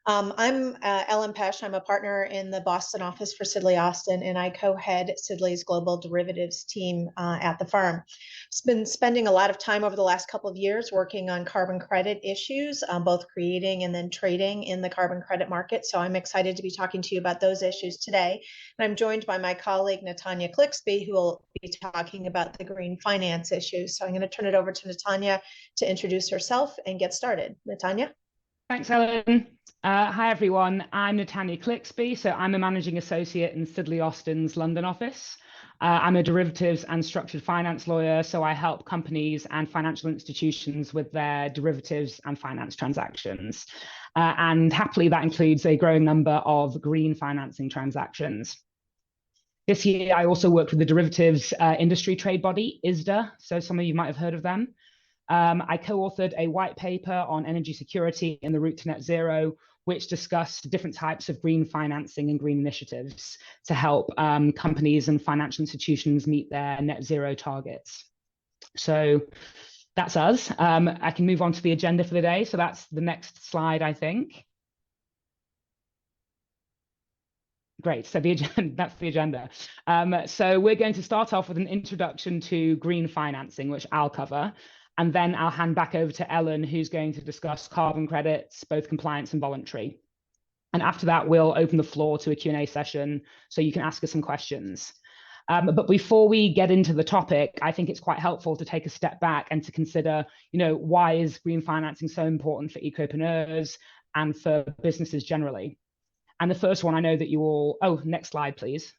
I'm Ellen Pesh. I'm a partner in the Boston office for Sidley Austin, and I co-head Sidley's global derivatives team at the firm. I've been spending a lot of time over the last couple of years working on carbon credit issues, both creating and then trading in the carbon credit market. So I'm excited to be talking to you about those issues today. And I'm joined by my colleague, Netanya Clixby, who will be talking about the green finance issues. So I'm going to turn it over to Netanya to introduce herself and get started. Netanya? Thanks, Ellen. Hi, everyone. I'm Netanya Clixby. So I'm a managing associate in Sidley Austin's London office. I'm a derivatives and structured finance lawyer. So I help companies and financial institutions with their derivatives and finance transactions. And happily, that includes a growing number of green financing transactions. This year, I also worked with the derivatives industry trade body, ISDA. So some of you might have heard of them. I co-authored a white paper on energy security and the route to net zero, which discussed different types of green financing and green initiatives to help companies and financial institutions meet their net zero targets. So that's us. I can move on to the agenda for the day. So that's the next slide, I think. Great, so the agenda, that's the agenda. So we're going to start off with an introduction to green financing, which I'll cover. And then I'll hand back over to Ellen, who's going to discuss carbon credits, both compliance and voluntary. And after that, we'll open the floor to a Q&A session so you can ask us some questions. But before we get into the topic, I think it's quite helpful to take a step back and to consider, why is green financing so important for ecopreneurs and for businesses generally? And the first one I know that you all, next slide, please.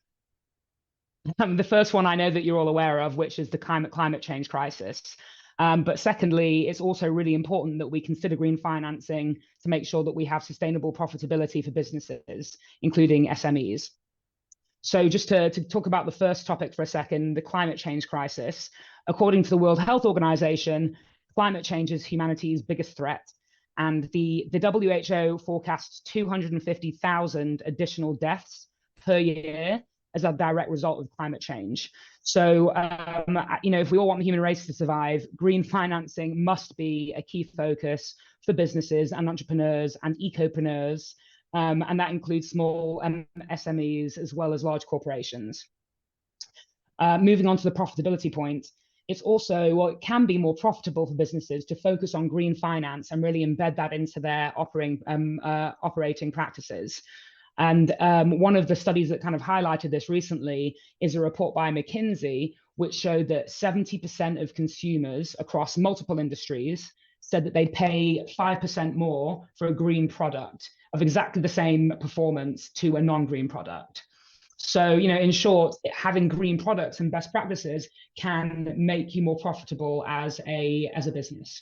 The first one I know that you're all aware of, which is the climate change crisis. But secondly, it's also really important that we consider green financing to make sure that we have sustainable profitability for businesses, including SMEs. So just to talk about the first topic for a second, the climate change crisis. According to the World Health Organization, climate change is humanity's biggest threat. And the WHO forecasts 250,000 additional deaths per year as a direct result of climate change. So, if we all want the human race to survive, green financing must be a key focus for businesses and entrepreneurs and ecopreneurs, and that includes small SMEs as well as large corporations. Moving on to the profitability point, it's also, it can be more profitable for businesses to focus on green finance and really embed that into their operating practices. And one of the studies that kind of highlighted this recently is a report by McKinsey, which showed that 70% of consumers across multiple industries said that they'd pay 5% more for a green product of exactly the same performance to a non-green product. So, in short, having green products and best practices can make you more profitable as a business.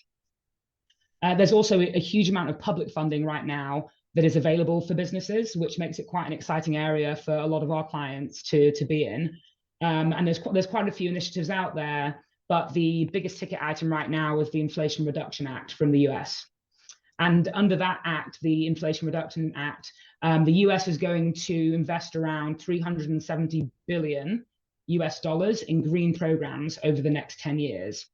There's also a huge amount of public funding right now that is available for businesses, which makes it quite an exciting area for a lot of our clients to be in. And there's quite a few initiatives out there, but the biggest ticket item right now is the Inflation Reduction Act from the US. And under that act, the Inflation Reduction Act, the US is going to invest around $370 billion in green programs over the next 10 years.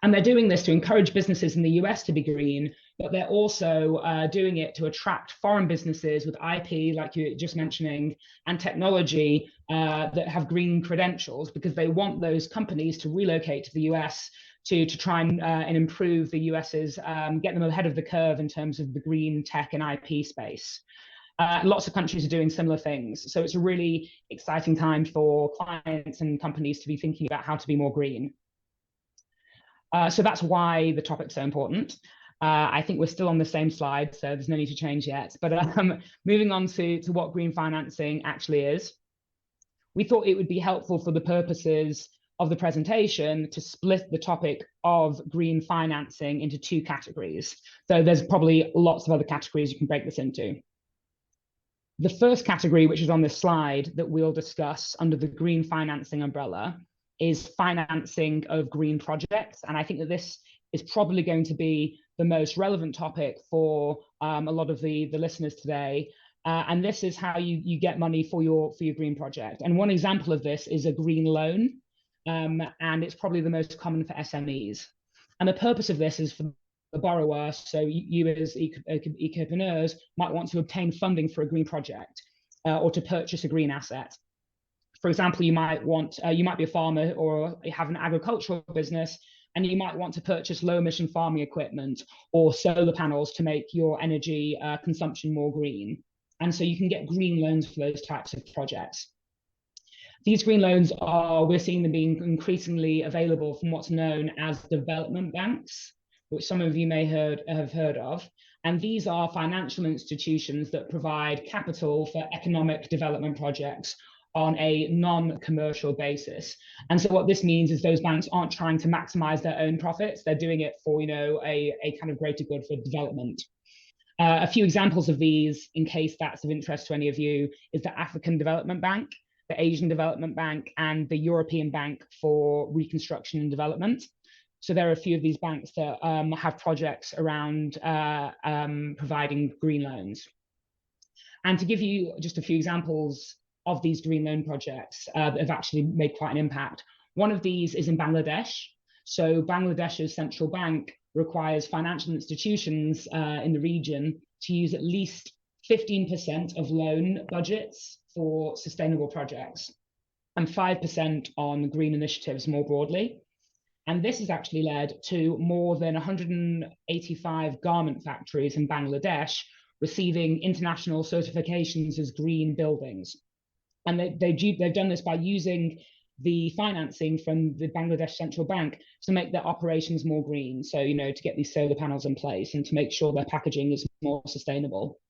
And they're doing this to encourage businesses in the US to be green, but they're also doing it to attract foreign businesses with IP, like you were just mentioning, and technology that have green credentials, because they want those companies to relocate to the US to try and improve the US's, get them ahead of the curve in terms of the green tech and IP space. Lots of countries are doing similar things. So it's a really exciting time for clients and companies to be thinking about how to be more green. So that's why the topic's so important. I think we're still on the same slide, so there's no need to change yet. But moving on to what green financing actually is, we thought it would be helpful for the purposes of the presentation to split the topic of green financing into two categories. So there's probably lots of other categories you can break this into. The first category, which is on this slide that we'll discuss under the green financing umbrella, is financing of green projects. And I think that this is probably going to be the most relevant topic for a lot of the listeners today. And this is how you get money for your green project. And one example of this is a green loan. And it's probably the most common for SMEs. And the purpose of this is for the borrower, so you as ecopreneurs might want to obtain funding for a green project or to purchase a green asset. For example, you might be a farmer or you have an agricultural business, and you might want to purchase low emission farming equipment or solar panels to make your energy consumption more green. And so you can get green loans for those types of projects. These green loans we're seeing them being increasingly available from what's known as development banks, which some of you may have heard of. And these are financial institutions that provide capital for economic development projects on a non-commercial basis. And so what this means is those banks aren't trying to maximize their own profits. They're doing it for, a kind of greater good for development. A few examples of these, in case that's of interest to any of you, is the African Development Bank, the Asian Development Bank, and the European Bank for Reconstruction and Development. So there are a few of these banks that have projects around providing green loans. And to give you just a few examples of these green loan projects that have actually made quite an impact, one of these is in Bangladesh. So Bangladesh's central bank requires financial institutions in the region to use at least 15% of loan budgets for sustainable projects and 5% on green initiatives more broadly. And this has actually led to more than 185 garment factories in Bangladesh receiving international certifications as green buildings. And they've done this by using the financing from the Bangladesh Central Bank to make their operations more green. So, to get these solar panels in place and to make sure their packaging is more sustainable.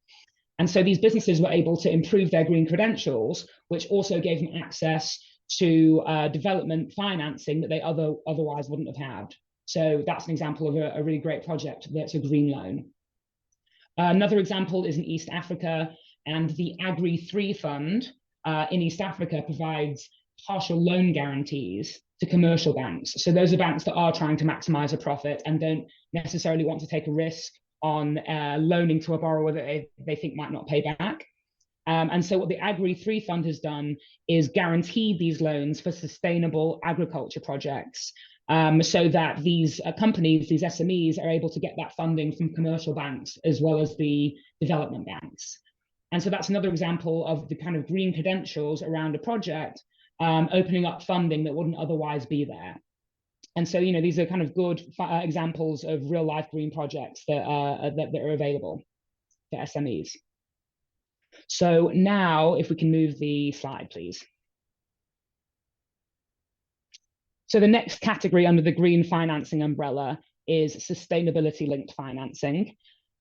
And so these businesses were able to improve their green credentials, which also gave them access to development financing that they otherwise wouldn't have had. So that's an example of a really great project that's a green loan. Another example is in East Africa, and the Agri-3 Fund in East Africa provides partial loan guarantees to commercial banks. So those are banks that are trying to maximize a profit and don't necessarily want to take a risk on loaning to a borrower that they think might not pay back. And so what the Agri-3 Fund has done is guarantee these loans for sustainable agriculture projects so that these companies, these SMEs, are able to get that funding from commercial banks as well as the development banks. And so that's another example of the kind of green credentials around a project opening up funding that wouldn't otherwise be there. And so, these are kind of good examples of real life green projects that are available for SMEs. So now, if we can move the slide, please. So the next category under the green financing umbrella is sustainability linked financing.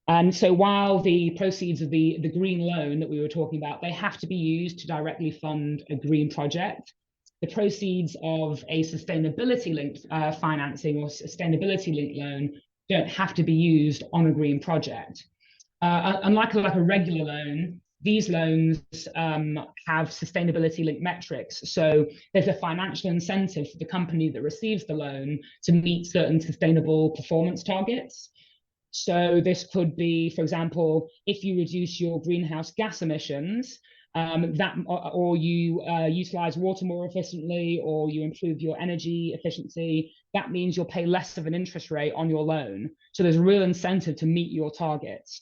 And so while the proceeds of the green loan that we were talking about, they have to be used to directly fund a green project, the proceeds of a sustainability linked financing or sustainability linked loan don't have to be used on a green project. Unlike a regular loan, these loans have sustainability-linked metrics. So there's a financial incentive for the company that receives the loan to meet certain sustainable performance targets. So this could be, for example, if you reduce your greenhouse gas emissions, or you utilize water more efficiently, or you improve your energy efficiency, that means you'll pay less of an interest rate on your loan. So there's a real incentive to meet your targets.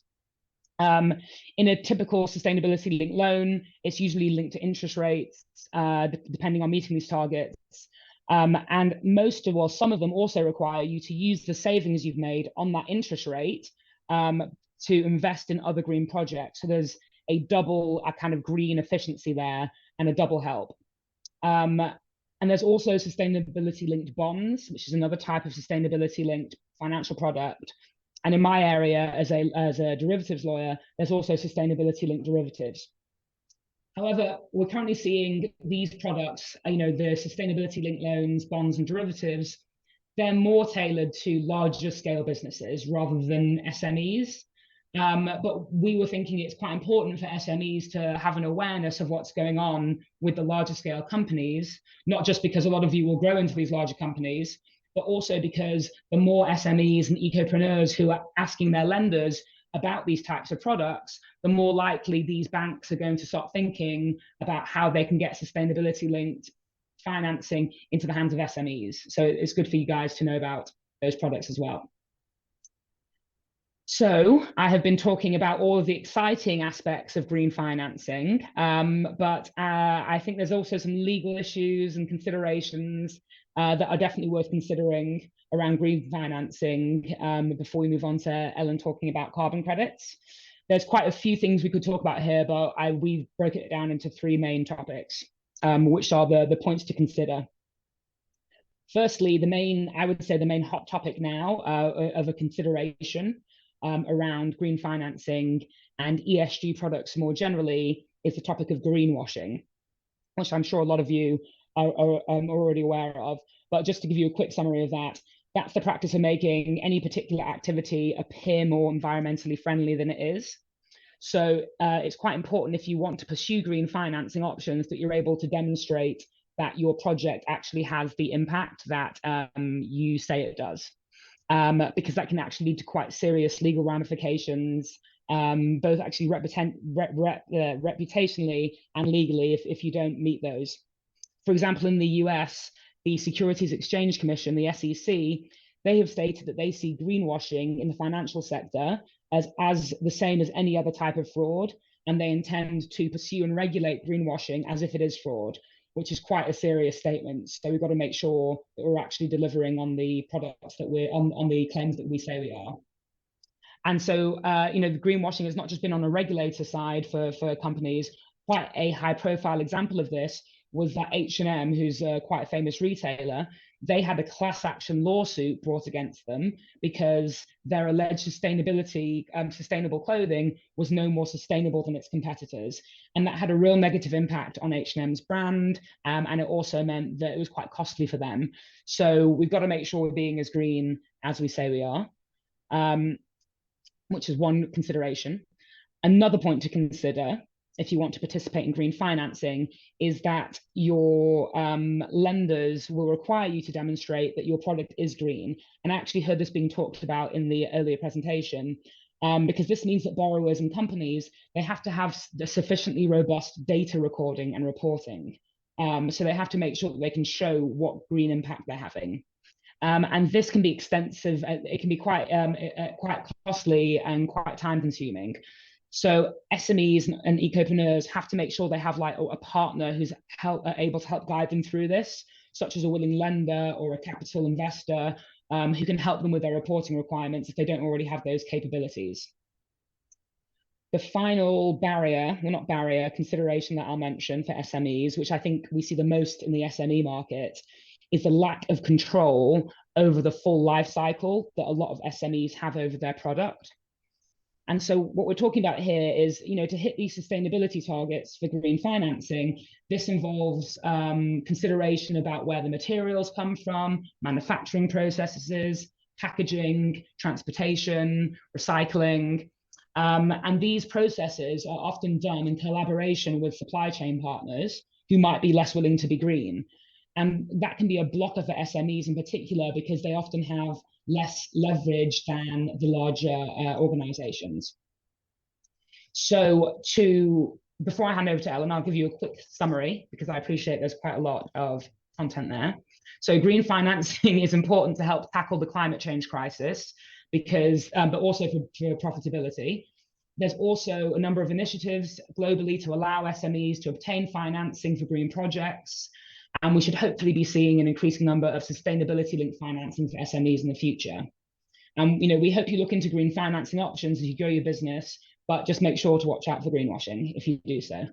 In a typical sustainability-linked loan, it's usually linked to interest rates, depending on meeting these targets. And some of them also require you to use the savings you've made on that interest rate to invest in other green projects. So there's a kind of green efficiency there and a double help. And there's also sustainability-linked bonds, which is another type of sustainability-linked financial product. And in my area, as a derivatives lawyer, there's also sustainability-linked derivatives. However, we're currently seeing these products, the sustainability-linked loans, bonds, and derivatives, they're more tailored to larger scale businesses rather than SMEs. But we were thinking it's quite important for SMEs to have an awareness of what's going on with the larger scale companies, not just because a lot of you will grow into these larger companies, but also because the more SMEs and ecopreneurs who are asking their lenders about these types of products, the more likely these banks are going to start thinking about how they can get sustainability-linked financing into the hands of SMEs. So it's good for you guys to know about those products as well. So I have been talking about all of the exciting aspects of green financing, but I think there's also some legal issues and considerations that are definitely worth considering around green financing before we move on to Ellen talking about carbon credits. There's quite a few things we could talk about here, but we broke it down into three main topics, which are the points to consider. Firstly, I would say the main hot topic now of a consideration around green financing and ESG products more generally is the topic of greenwashing, which I'm sure a lot of you are already aware of. But just to give you a quick summary of that, that's the practice of making any particular activity appear more environmentally friendly than it is. So it's quite important, if you want to pursue green financing options, that you're able to demonstrate that your project actually has the impact that you say it does. Because that can actually lead to quite serious legal ramifications, both actually reputationally and legally if you don't meet those. For example, in the US, the Securities Exchange Commission, the SEC, they have stated that they see greenwashing in the financial sector as the same as any other type of fraud, and they intend to pursue and regulate greenwashing as if it is fraud, which is quite a serious statement. So we've got to make sure that we're actually delivering on the products that we're on the claims that we say we are. And so, the greenwashing has not just been on a regulator side for companies. Quite a high profile example of this was that H&M, who's quite a famous retailer, they had a class action lawsuit brought against them because their alleged sustainable clothing was no more sustainable than its competitors. And that had a real negative impact on H&M's brand. And it also meant that it was quite costly for them. So we've got to make sure we're being as green as we say we are, which is one consideration. Another point to consider if you want to participate in green financing is that your lenders will require you to demonstrate that your product is green. And I actually heard this being talked about in the earlier presentation, because this means that borrowers and companies, they have to have the sufficiently robust data recording and reporting. So they have to make sure that they can show what green impact they're having. And this can be extensive. It can be quite costly and quite time consuming. So SMEs and ecopreneurs have to make sure they have like a partner who's able to help guide them through this, such as a willing lender or a capital investor who can help them with their reporting requirements if they don't already have those capabilities. The final consideration that I'll mention for SMEs, which I think we see the most in the SME market, is the lack of control over the full life cycle that a lot of SMEs have over their product. And so what we're talking about here is, to hit these sustainability targets for green financing, this involves consideration about where the materials come from, manufacturing processes, packaging, transportation, recycling. And these processes are often done in collaboration with supply chain partners who might be less willing to be green. And that can be a blocker for SMEs in particular because they often have less leverage than the larger organizations. So before I hand over to Ellen, I'll give you a quick summary because I appreciate there's quite a lot of content there. So green financing is important to help tackle the climate change crisis because, but also for profitability. There's also a number of initiatives globally to allow SMEs to obtain financing for green projects. And we should hopefully be seeing an increasing number of sustainability-linked financing for SMEs in the future. We hope you look into green financing options as you grow your business, but just make sure to watch out for greenwashing if you do so.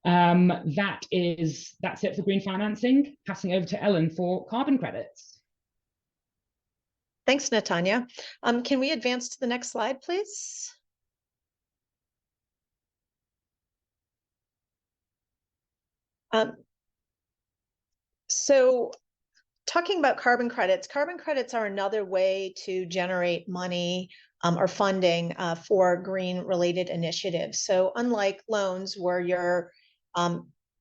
That's it for green financing. Passing over to Ellen for carbon credits. Thanks, Natanya. Can we advance to the next slide, please? So talking about carbon credits are another way to generate money or funding for green related initiatives. So unlike loans where you're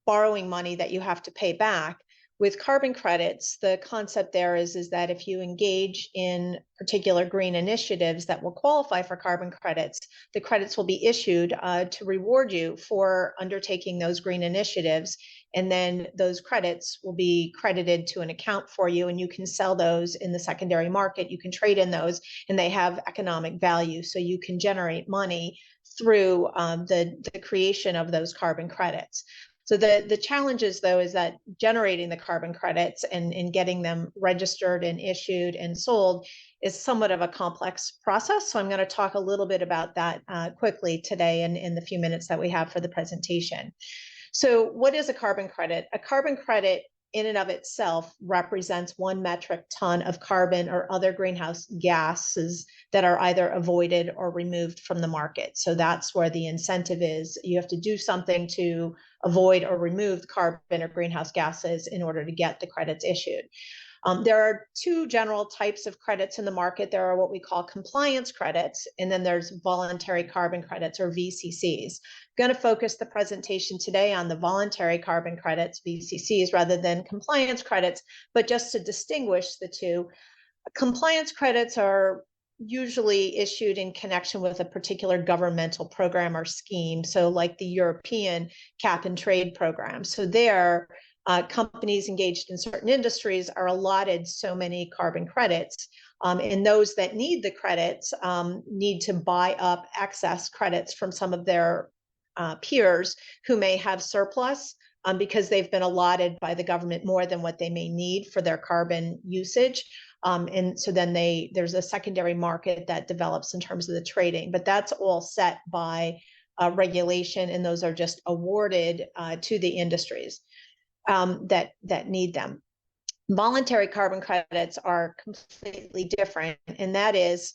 borrowing money that you have to pay back, with carbon credits, the concept there is that if you engage in particular green initiatives that will qualify for carbon credits, the credits will be issued to reward you for undertaking those green initiatives. And then those credits will be credited to an account for you, and you can sell those in the secondary market. You can trade in those, and they have economic value. So you can generate money through the creation of those carbon credits. So the challenges, though, is that generating the carbon credits and getting them registered and issued and sold is somewhat of a complex process. So I'm going to talk a little bit about that quickly today in the few minutes that we have for the presentation. So what is a carbon credit? A carbon credit in and of itself represents 1 metric ton of carbon or other greenhouse gases that are either avoided or removed from the market. So that's where the incentive is. You have to do something to avoid or remove carbon or greenhouse gases in order to get the credits issued. There are 2 general types of credits in the market. There are what we call compliance credits, and then there's voluntary carbon credits, or VCCs. I'm going to focus the presentation today on the voluntary carbon credits, VCCs, rather than compliance credits, but just to distinguish the 2. Compliance credits are usually issued in connection with a particular governmental program or scheme, so like the European cap and trade program. So there, companies engaged in certain industries are allotted so many carbon credits, and those that need the credits need to buy up excess credits from some of their peers who may have surplus because they've been allotted by the government more than what they may need for their carbon usage. And so then there's a secondary market that develops in terms of the trading, but that's all set by regulation, and those are just awarded to the industries that need them. Voluntary carbon credits are completely different, and that is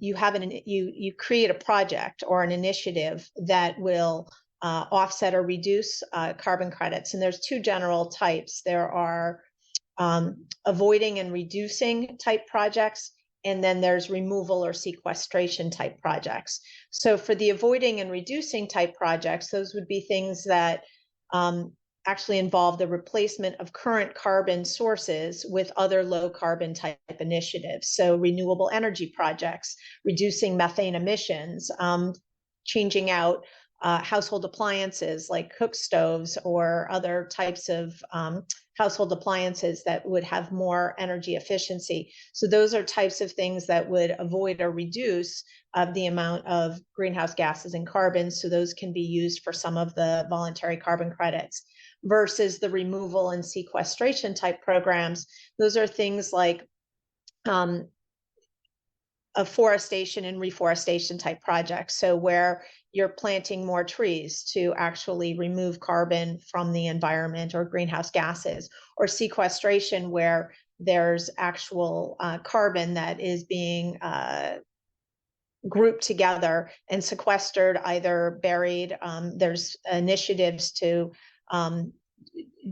you create a project or an initiative that will offset or reduce carbon credits, and there's 2 general types. There are avoiding and reducing type projects, and then there's removal or sequestration type projects. So for the avoiding and reducing type projects, those would be things that actually involve the replacement of current carbon sources with other low carbon type initiatives. So renewable energy projects, reducing methane emissions, changing out household appliances like cook stoves or other types of household appliances that would have more energy efficiency. So those are types of things that would avoid or reduce the amount of greenhouse gases and carbon. So those can be used for some of the voluntary carbon credits. Versus the removal and sequestration type programs. Those are things like afforestation and reforestation type projects. So where you're planting more trees to actually remove carbon from the environment or greenhouse gases, or sequestration where there's actual carbon that is being grouped together and sequestered, either buried. There's initiatives to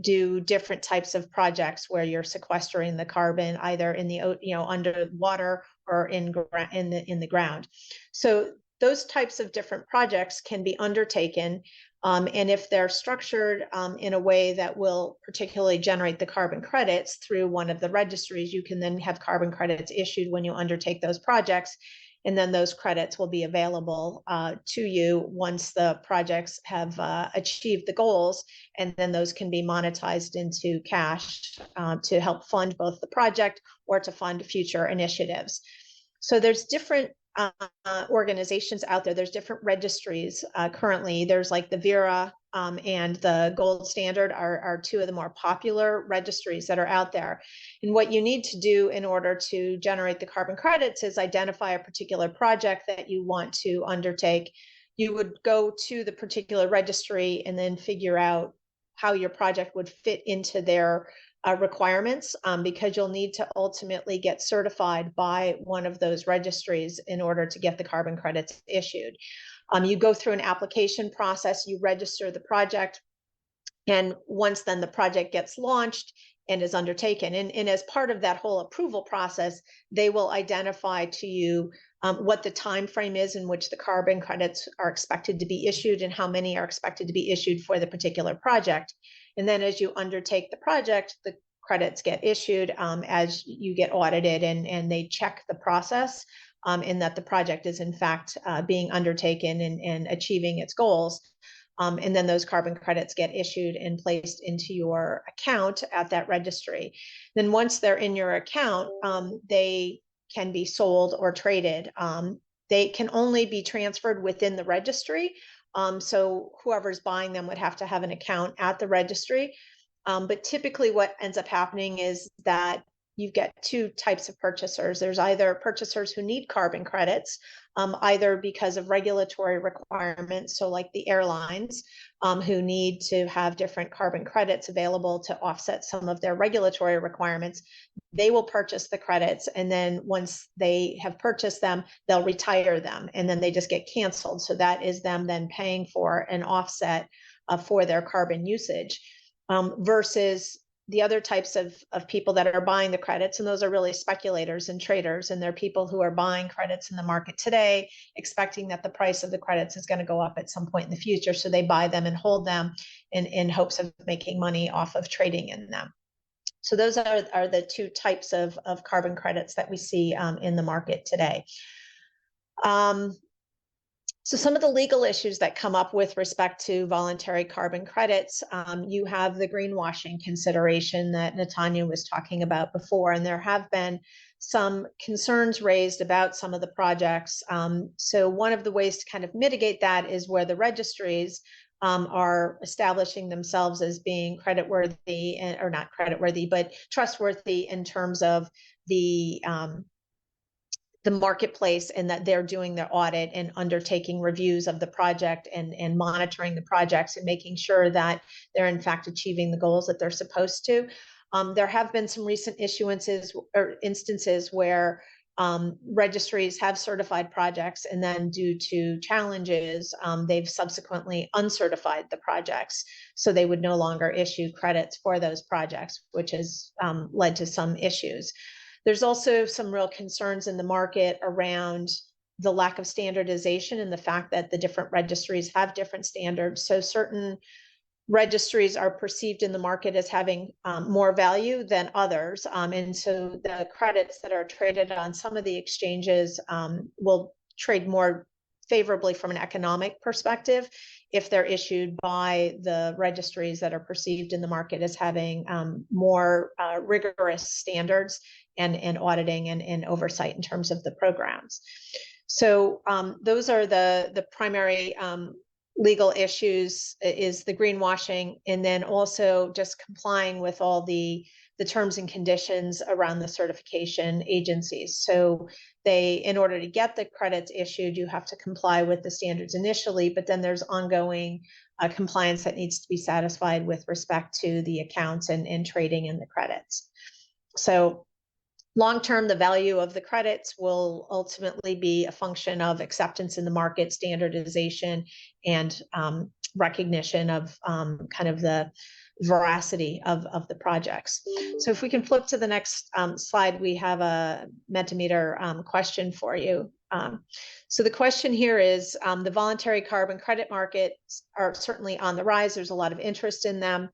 do different types of projects where you're sequestering the carbon either in the under water or in the ground. So those types of different projects can be undertaken. And if they're structured in a way that will particularly generate the carbon credits through one of the registries, you can then have carbon credits issued when you undertake those projects. And then those credits will be available to you once the projects have achieved the goals. And then those can be monetized into cash to help fund both the project or to fund future initiatives. So there's different organizations out there. There's different registries currently. There's like the Vera and the Gold Standard are two of the more popular registries that are out there. And what you need to do in order to generate the carbon credits is identify a particular project that you want to undertake. You would go to the particular registry and then figure out how your project would fit into their requirements, because you'll need to ultimately get certified by one of those registries in order to get the carbon credits issued. You go through an application process, you register the project, and once then the project gets launched and is undertaken. And as part of that whole approval process, they will identify to you what the time frame is in which the carbon credits are expected to be issued and how many are expected to be issued for the particular project. And then as you undertake the project, the credits get issued as you get audited, and they check the process and that the project is in fact being undertaken and achieving its goals. And then those carbon credits get issued and placed into your account at that registry. Then once they're in your account, they can be sold or traded. They can only be transferred within the registry. So whoever's buying them would have to have an account at the registry. But typically what ends up happening is that you get two types of purchasers. There's either purchasers who need carbon credits, either because of regulatory requirements, so like the airlines who need to have different carbon credits available to offset some of their regulatory requirements. They will purchase the credits, and then once they have purchased them, they'll retire them, and then they just get canceled. So that is them then paying for an offset for their carbon usage, versus the other types of people that are buying the credits, and those are really speculators and traders, and they're people who are buying credits in the market today, expecting that the price of the credits is going to go up at some point in the future, so they buy them and hold them in hopes of making money off of trading in them. So those are the two types of carbon credits that we see in the market today. So some of the legal issues that come up with respect to voluntary carbon credits, you have the greenwashing consideration that Natanya was talking about before, and there have been some concerns raised about some of the projects. So one of the ways to kind of mitigate that is where the registries are establishing themselves as being creditworthy, or not creditworthy, but trustworthy in terms of the marketplace, and that they're doing their audit and undertaking reviews of the project and monitoring the projects and making sure that they're in fact achieving the goals that they're supposed to. There have been some recent issuances or instances where registries have certified projects, and then due to challenges, they've subsequently uncertified the projects. So they would no longer issue credits for those projects, which has led to some issues. There's also some real concerns in the market around the lack of standardization and the fact that the different registries have different standards. So certain registries are perceived in the market as having more value than others. And so the credits that are traded on some of the exchanges will trade more favorably from an economic perspective if they're issued by the registries that are perceived in the market as having more rigorous standards and auditing and oversight in terms of the programs. So those are the primary legal issues, is the greenwashing, and then also just complying with all the terms and conditions around the certification agencies. So they, in order to get the credits issued, you have to comply with the standards initially, but then there's ongoing compliance that needs to be satisfied with respect to the accounts and trading in the credits. So long-term, the value of the credits will ultimately be a function of acceptance in the market, standardization, and recognition of kind of the veracity of the projects. So if we can flip to the next slide, we have a Mentimeter question for you. So the question here is, the voluntary carbon credit markets are certainly on the rise. There's a lot of interest in them.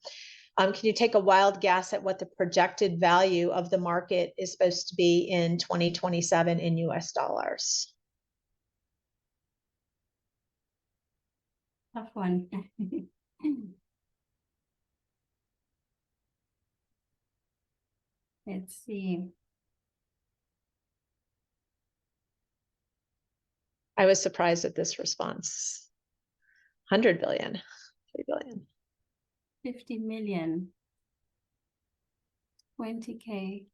Can you take a wild guess at what the projected value of the market is supposed to be in 2027 in US dollars? Tough one. Let's see. I was surprised at this response. 100 billion, 3 billion. 50 million. 20K.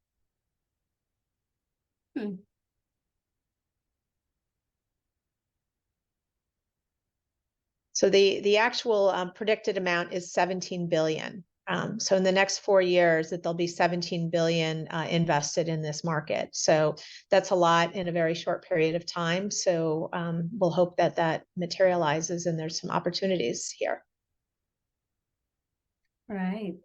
So the actual predicted amount is 17 billion. So in the next 4 years, that there'll be 17 billion invested in this market. So that's a lot in a very short period of time. So we'll hope that that materializes and there's some opportunities here. Right.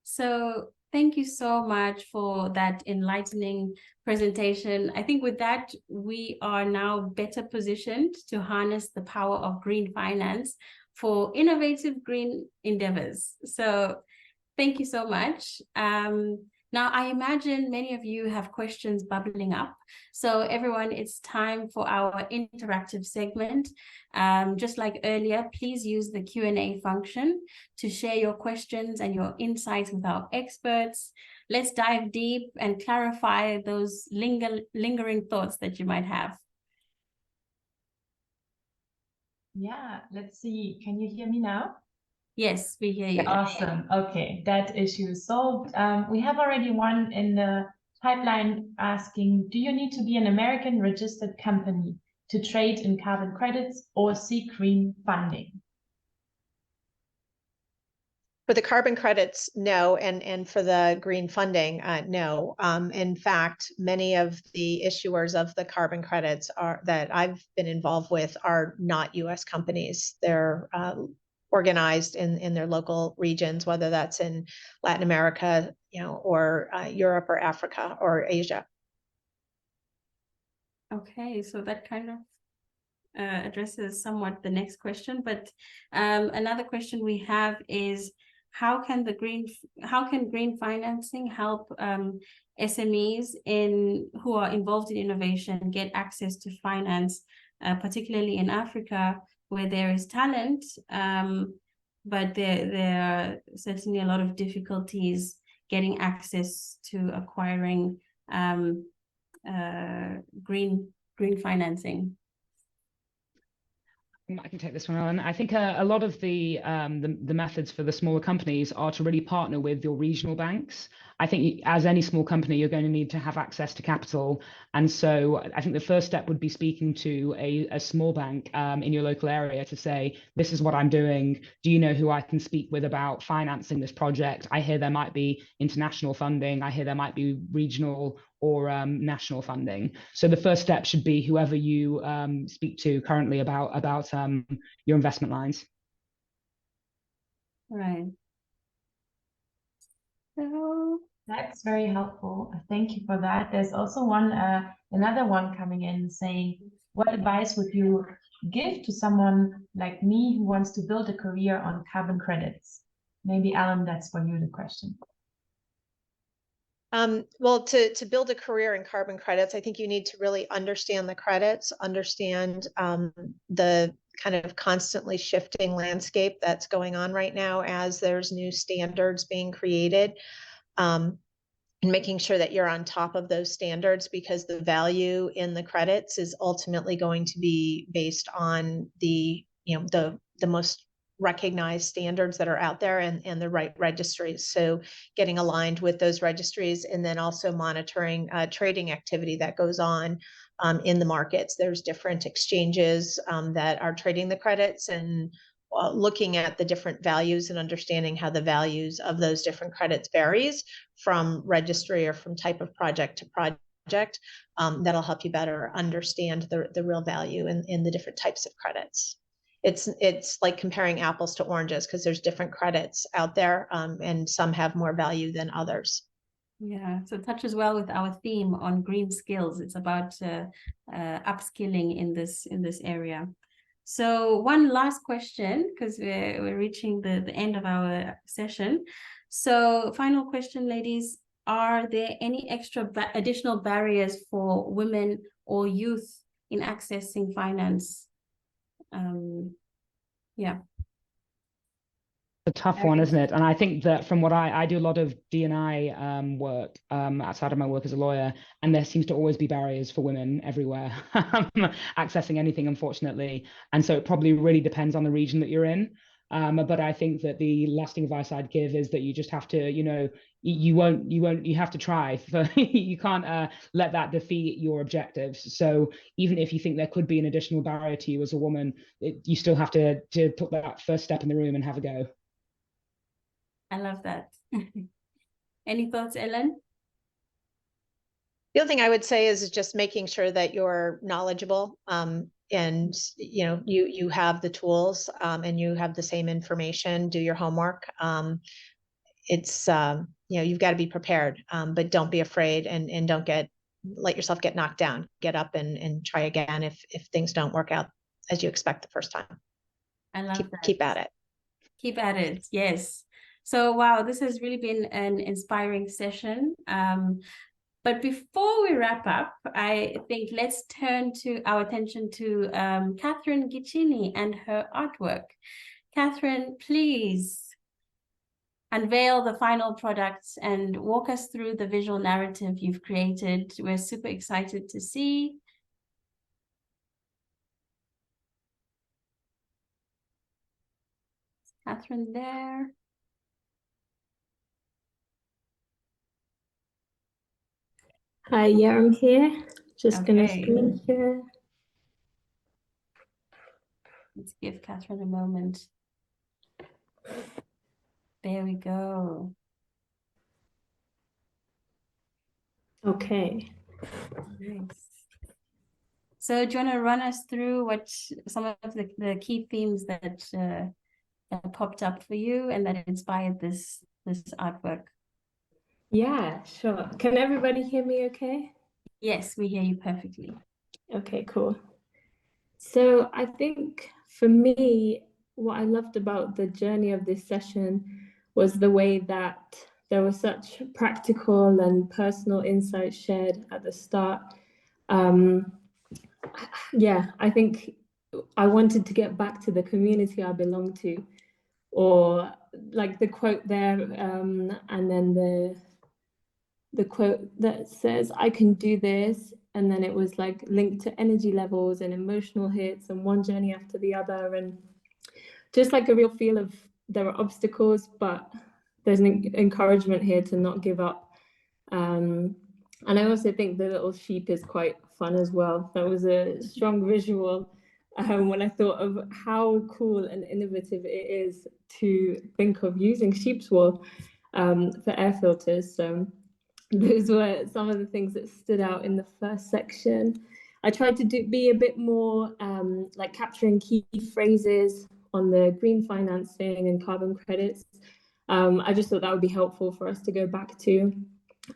So thank you so much for that enlightening presentation. I think with that, we are now better positioned to harness the power of green finance for innovative green endeavors. So thank you so much. Now, I imagine many of you have questions bubbling up. So everyone, it's time for our interactive segment. Just like earlier, please use the Q&A function to share your questions and your insights with our experts. Let's dive deep and clarify those lingering thoughts that you might have. Yeah, let's see. Can you hear me now? Yes, we hear you. Awesome. Okay, that issue is solved. We have already one in the pipeline asking, do you need to be an American registered company to trade in carbon credits or seek green funding? For the carbon credits, no, and for the green funding, no. In fact, many of the issuers of the carbon credits that I've been involved with are not U.S. companies. They're organized in their local regions, whether that's in Latin America, or Europe or Africa or Asia. Okay, so that kind of addresses somewhat the next question, but another question we have is, how can green financing help SMEs who are involved in innovation get access to finance, particularly in Africa, where there is talent, but there are certainly a lot of difficulties getting access to acquiring green financing? I can take this one, Ellen. I think a lot of the methods for the smaller companies are to really partner with your regional banks. I think as any small company, you're going to need to have access to capital. And so I think the first step would be speaking to a small bank in your local area to say, this is what I'm doing. Do you know who I can speak with about financing this project? I hear there might be international funding. I hear there might be regional or national funding. So the first step should be whoever you speak to currently about your investment lines. Right. So that's very helpful. Thank you for that. There's also another one coming in saying, what advice would you give to someone like me who wants to build a career on carbon credits? Maybe Alan, that's for you the question. Well, to build a career in carbon credits, I think you need to really understand the credits, understand the kind of constantly shifting landscape that's going on right now as there's new standards being created, and making sure that you're on top of those standards, because the value in the credits is ultimately going to be based on the most recognized standards that are out there and the right registries. So getting aligned with those registries, and then also monitoring trading activity that goes on in the markets. There's different exchanges that are trading the credits, and looking at the different values and understanding how the values of those different credits varies from registry or from type of project to project. That'll help you better understand the real value in the different types of credits. it's like comparing apples to oranges, because there's different credits out there, and some have more value than others. Yeah, so it touches well with our theme on green skills. It's about upskilling in this area. So one last question, because we're reaching the end of our session. So final question, ladies, are there any additional barriers for women or youth in accessing finance? Yeah. A tough one, isn't it? And I think that from what I do a lot of D&I work outside of my work as a lawyer, and there seems to always be barriers for women everywhere accessing anything, unfortunately. And so it probably really depends on the region that you're in. But I think that the lasting advice I'd give is that you just have to, you have to try. You can't let that defeat your objectives. So even if you think there could be an additional barrier to you as a woman, you still have to put that first step in the room and have a go. I love that. Any thoughts, Ellen? The other thing I would say is just making sure that you're knowledgeable, and you have the tools, and you have the same information. Do your homework. It's you've got to be prepared, but don't be afraid, and don't let yourself get knocked down. Get up and try again if things don't work out as you expect the first time. I love that. Keep at it. Keep at it. Yes. So, wow, this has really been an inspiring session. But before we wrap up, I think let's turn our attention to Catherine Giccini and her artwork. Catherine, please unveil the final products and walk us through the visual narrative you've created. We're super excited to see. Is Catherine there? Hi, yeah, I'm here. Just gonna Okay. screen share. Let's give Catherine a moment. There we go. Okay. Nice. So do you want to run us through some of the key themes that popped up for you and that inspired this artwork? Yeah, sure. Can everybody hear me okay? Yes, we hear you perfectly. Okay, cool. So I think for me, what I loved about the journey of this session was the way that there was such practical and personal insights shared at the start. Yeah, I think I wanted to get back to the community I belong to, or like the quote there, and then the quote that says, "I can do this," and then it was like linked to energy levels and emotional hits and one journey after the other, and just like a real feel of there are obstacles, but there's an encouragement here to not give up. And I also think the little sheep is quite fun as well. That was a strong visual when I thought of how cool and innovative it is to think of using sheep's wool for air filters. So those were some of the things that stood out in the first section. I tried to be a bit more like capturing key phrases on the green financing and carbon credits. I just thought that would be helpful for us to go back to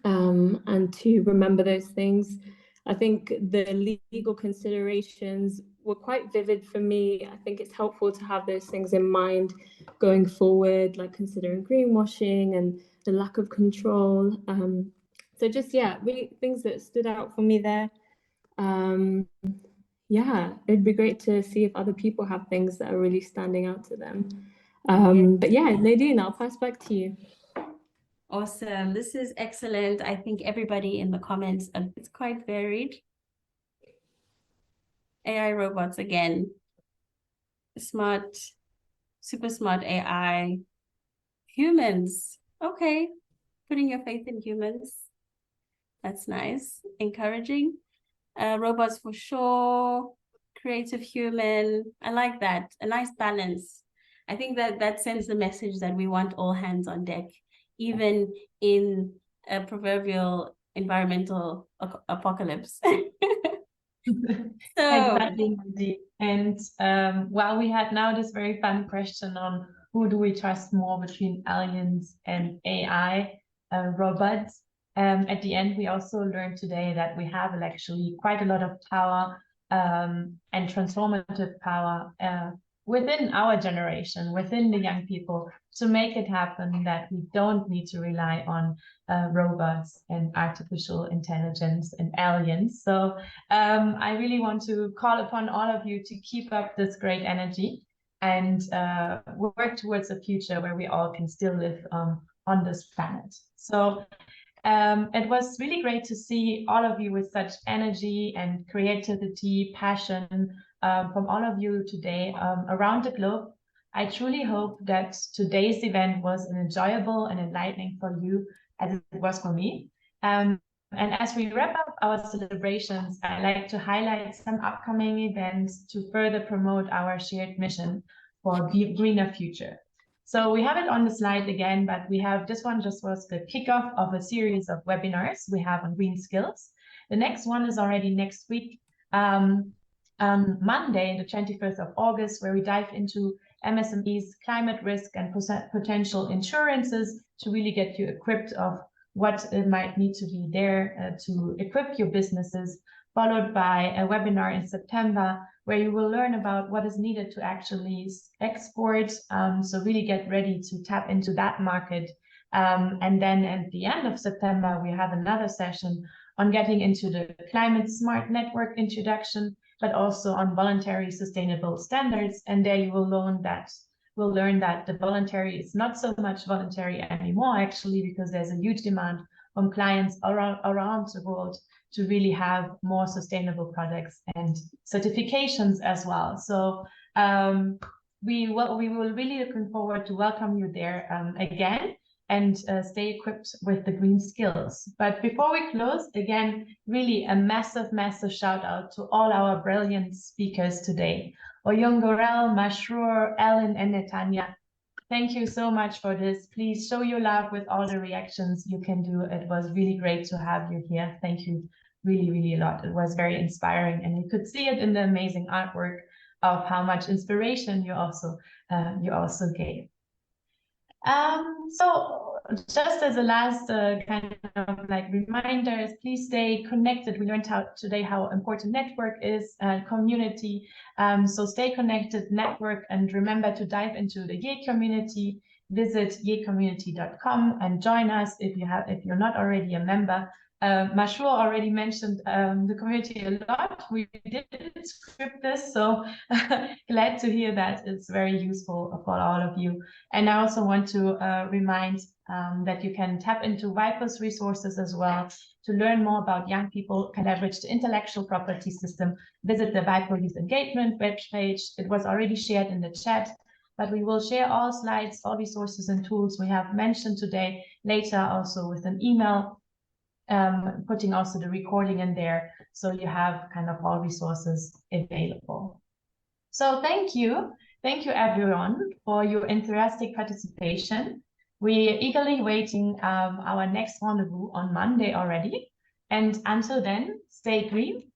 and to remember those things. I think the legal considerations were quite vivid for me. I think it's helpful to have those things in mind going forward, like considering greenwashing and the lack of control. So just, yeah, really things that stood out for me there. Yeah, it'd be great to see if other people have things that are really standing out to them. But yeah, Nadine, I'll pass back to you. Awesome. This is excellent. I think everybody in the comments, it's quite varied. AI robots again. Smart, super smart AI. Humans. Okay. Putting your faith in humans. That's nice. Encouraging. Robots for sure. Creative human. I like that. A nice balance. I think that sends the message that we want all hands on deck, even in a proverbial environmental apocalypse. So Exactly, Mandy. And while we had now this very fun question on who do we trust more between aliens and AI robots, at the end, we also learned today that we have actually quite a lot of power and transformative power within our generation, within the young people, to make it happen, that we don't need to rely on robots and artificial intelligence and aliens. So I really want to call upon all of you to keep up this great energy and work towards a future where we all can still live on this planet. So it was really great to see all of you with such energy and creativity, passion from all of you today around the globe. I truly hope that today's event was enjoyable and enlightening for you as it was for me. And as we wrap up our celebrations, I'd like to highlight some upcoming events to further promote our shared mission for a greener future. So we have it on the slide again, but we have this one just was the kickoff of a series of webinars we have on green skills. The next one is already next week, Monday, the 21st of August, where we dive into MSMEs, climate risk, and potential insurances to really get you equipped of what might need to be there to equip your businesses, followed by a webinar in September, where you will learn about what is needed to actually export. So really get ready to tap into that market. And then at the end of September, we have another session on getting into the climate smart network introduction, but also on voluntary sustainable standards. And there you will learn that the voluntary is not so much voluntary anymore, actually, because there's a huge demand from clients around the world to really have more sustainable products and certifications as well. So we will really looking forward to welcome you there again, and stay equipped with the green skills. But before we close, again, really a massive, massive shout out to all our brilliant speakers today. Oyun Gorel, Masroor, Ellen, and Netanya. Thank you so much for this. Please show your love with all the reactions you can do. It was really great to have you here. Thank you really, really a lot. It was very inspiring, and you could see it in the amazing artwork of how much inspiration you also gave. So just as a last kind of like reminders, please stay connected. We learned today how important network is, community. So stay connected, network, and remember to dive into the YE community. Visit yecommunity.com and join us if you're not already a member. Masroor already mentioned the community a lot. We didn't script this, so glad to hear that. It's very useful for all of you. And I also want to remind that you can tap into WIPO's resources as well. To learn more about young people can leverage the intellectual property system. Visit the WIPO Youth Engagement webpage. It was already shared in the chat, but we will share all slides, all resources and tools we have mentioned today later, also with an email. Putting also the recording in there, so you have kind of all resources available. So thank you everyone for your enthusiastic participation. We're eagerly waiting our next rendezvous on Monday already. And until then, stay green,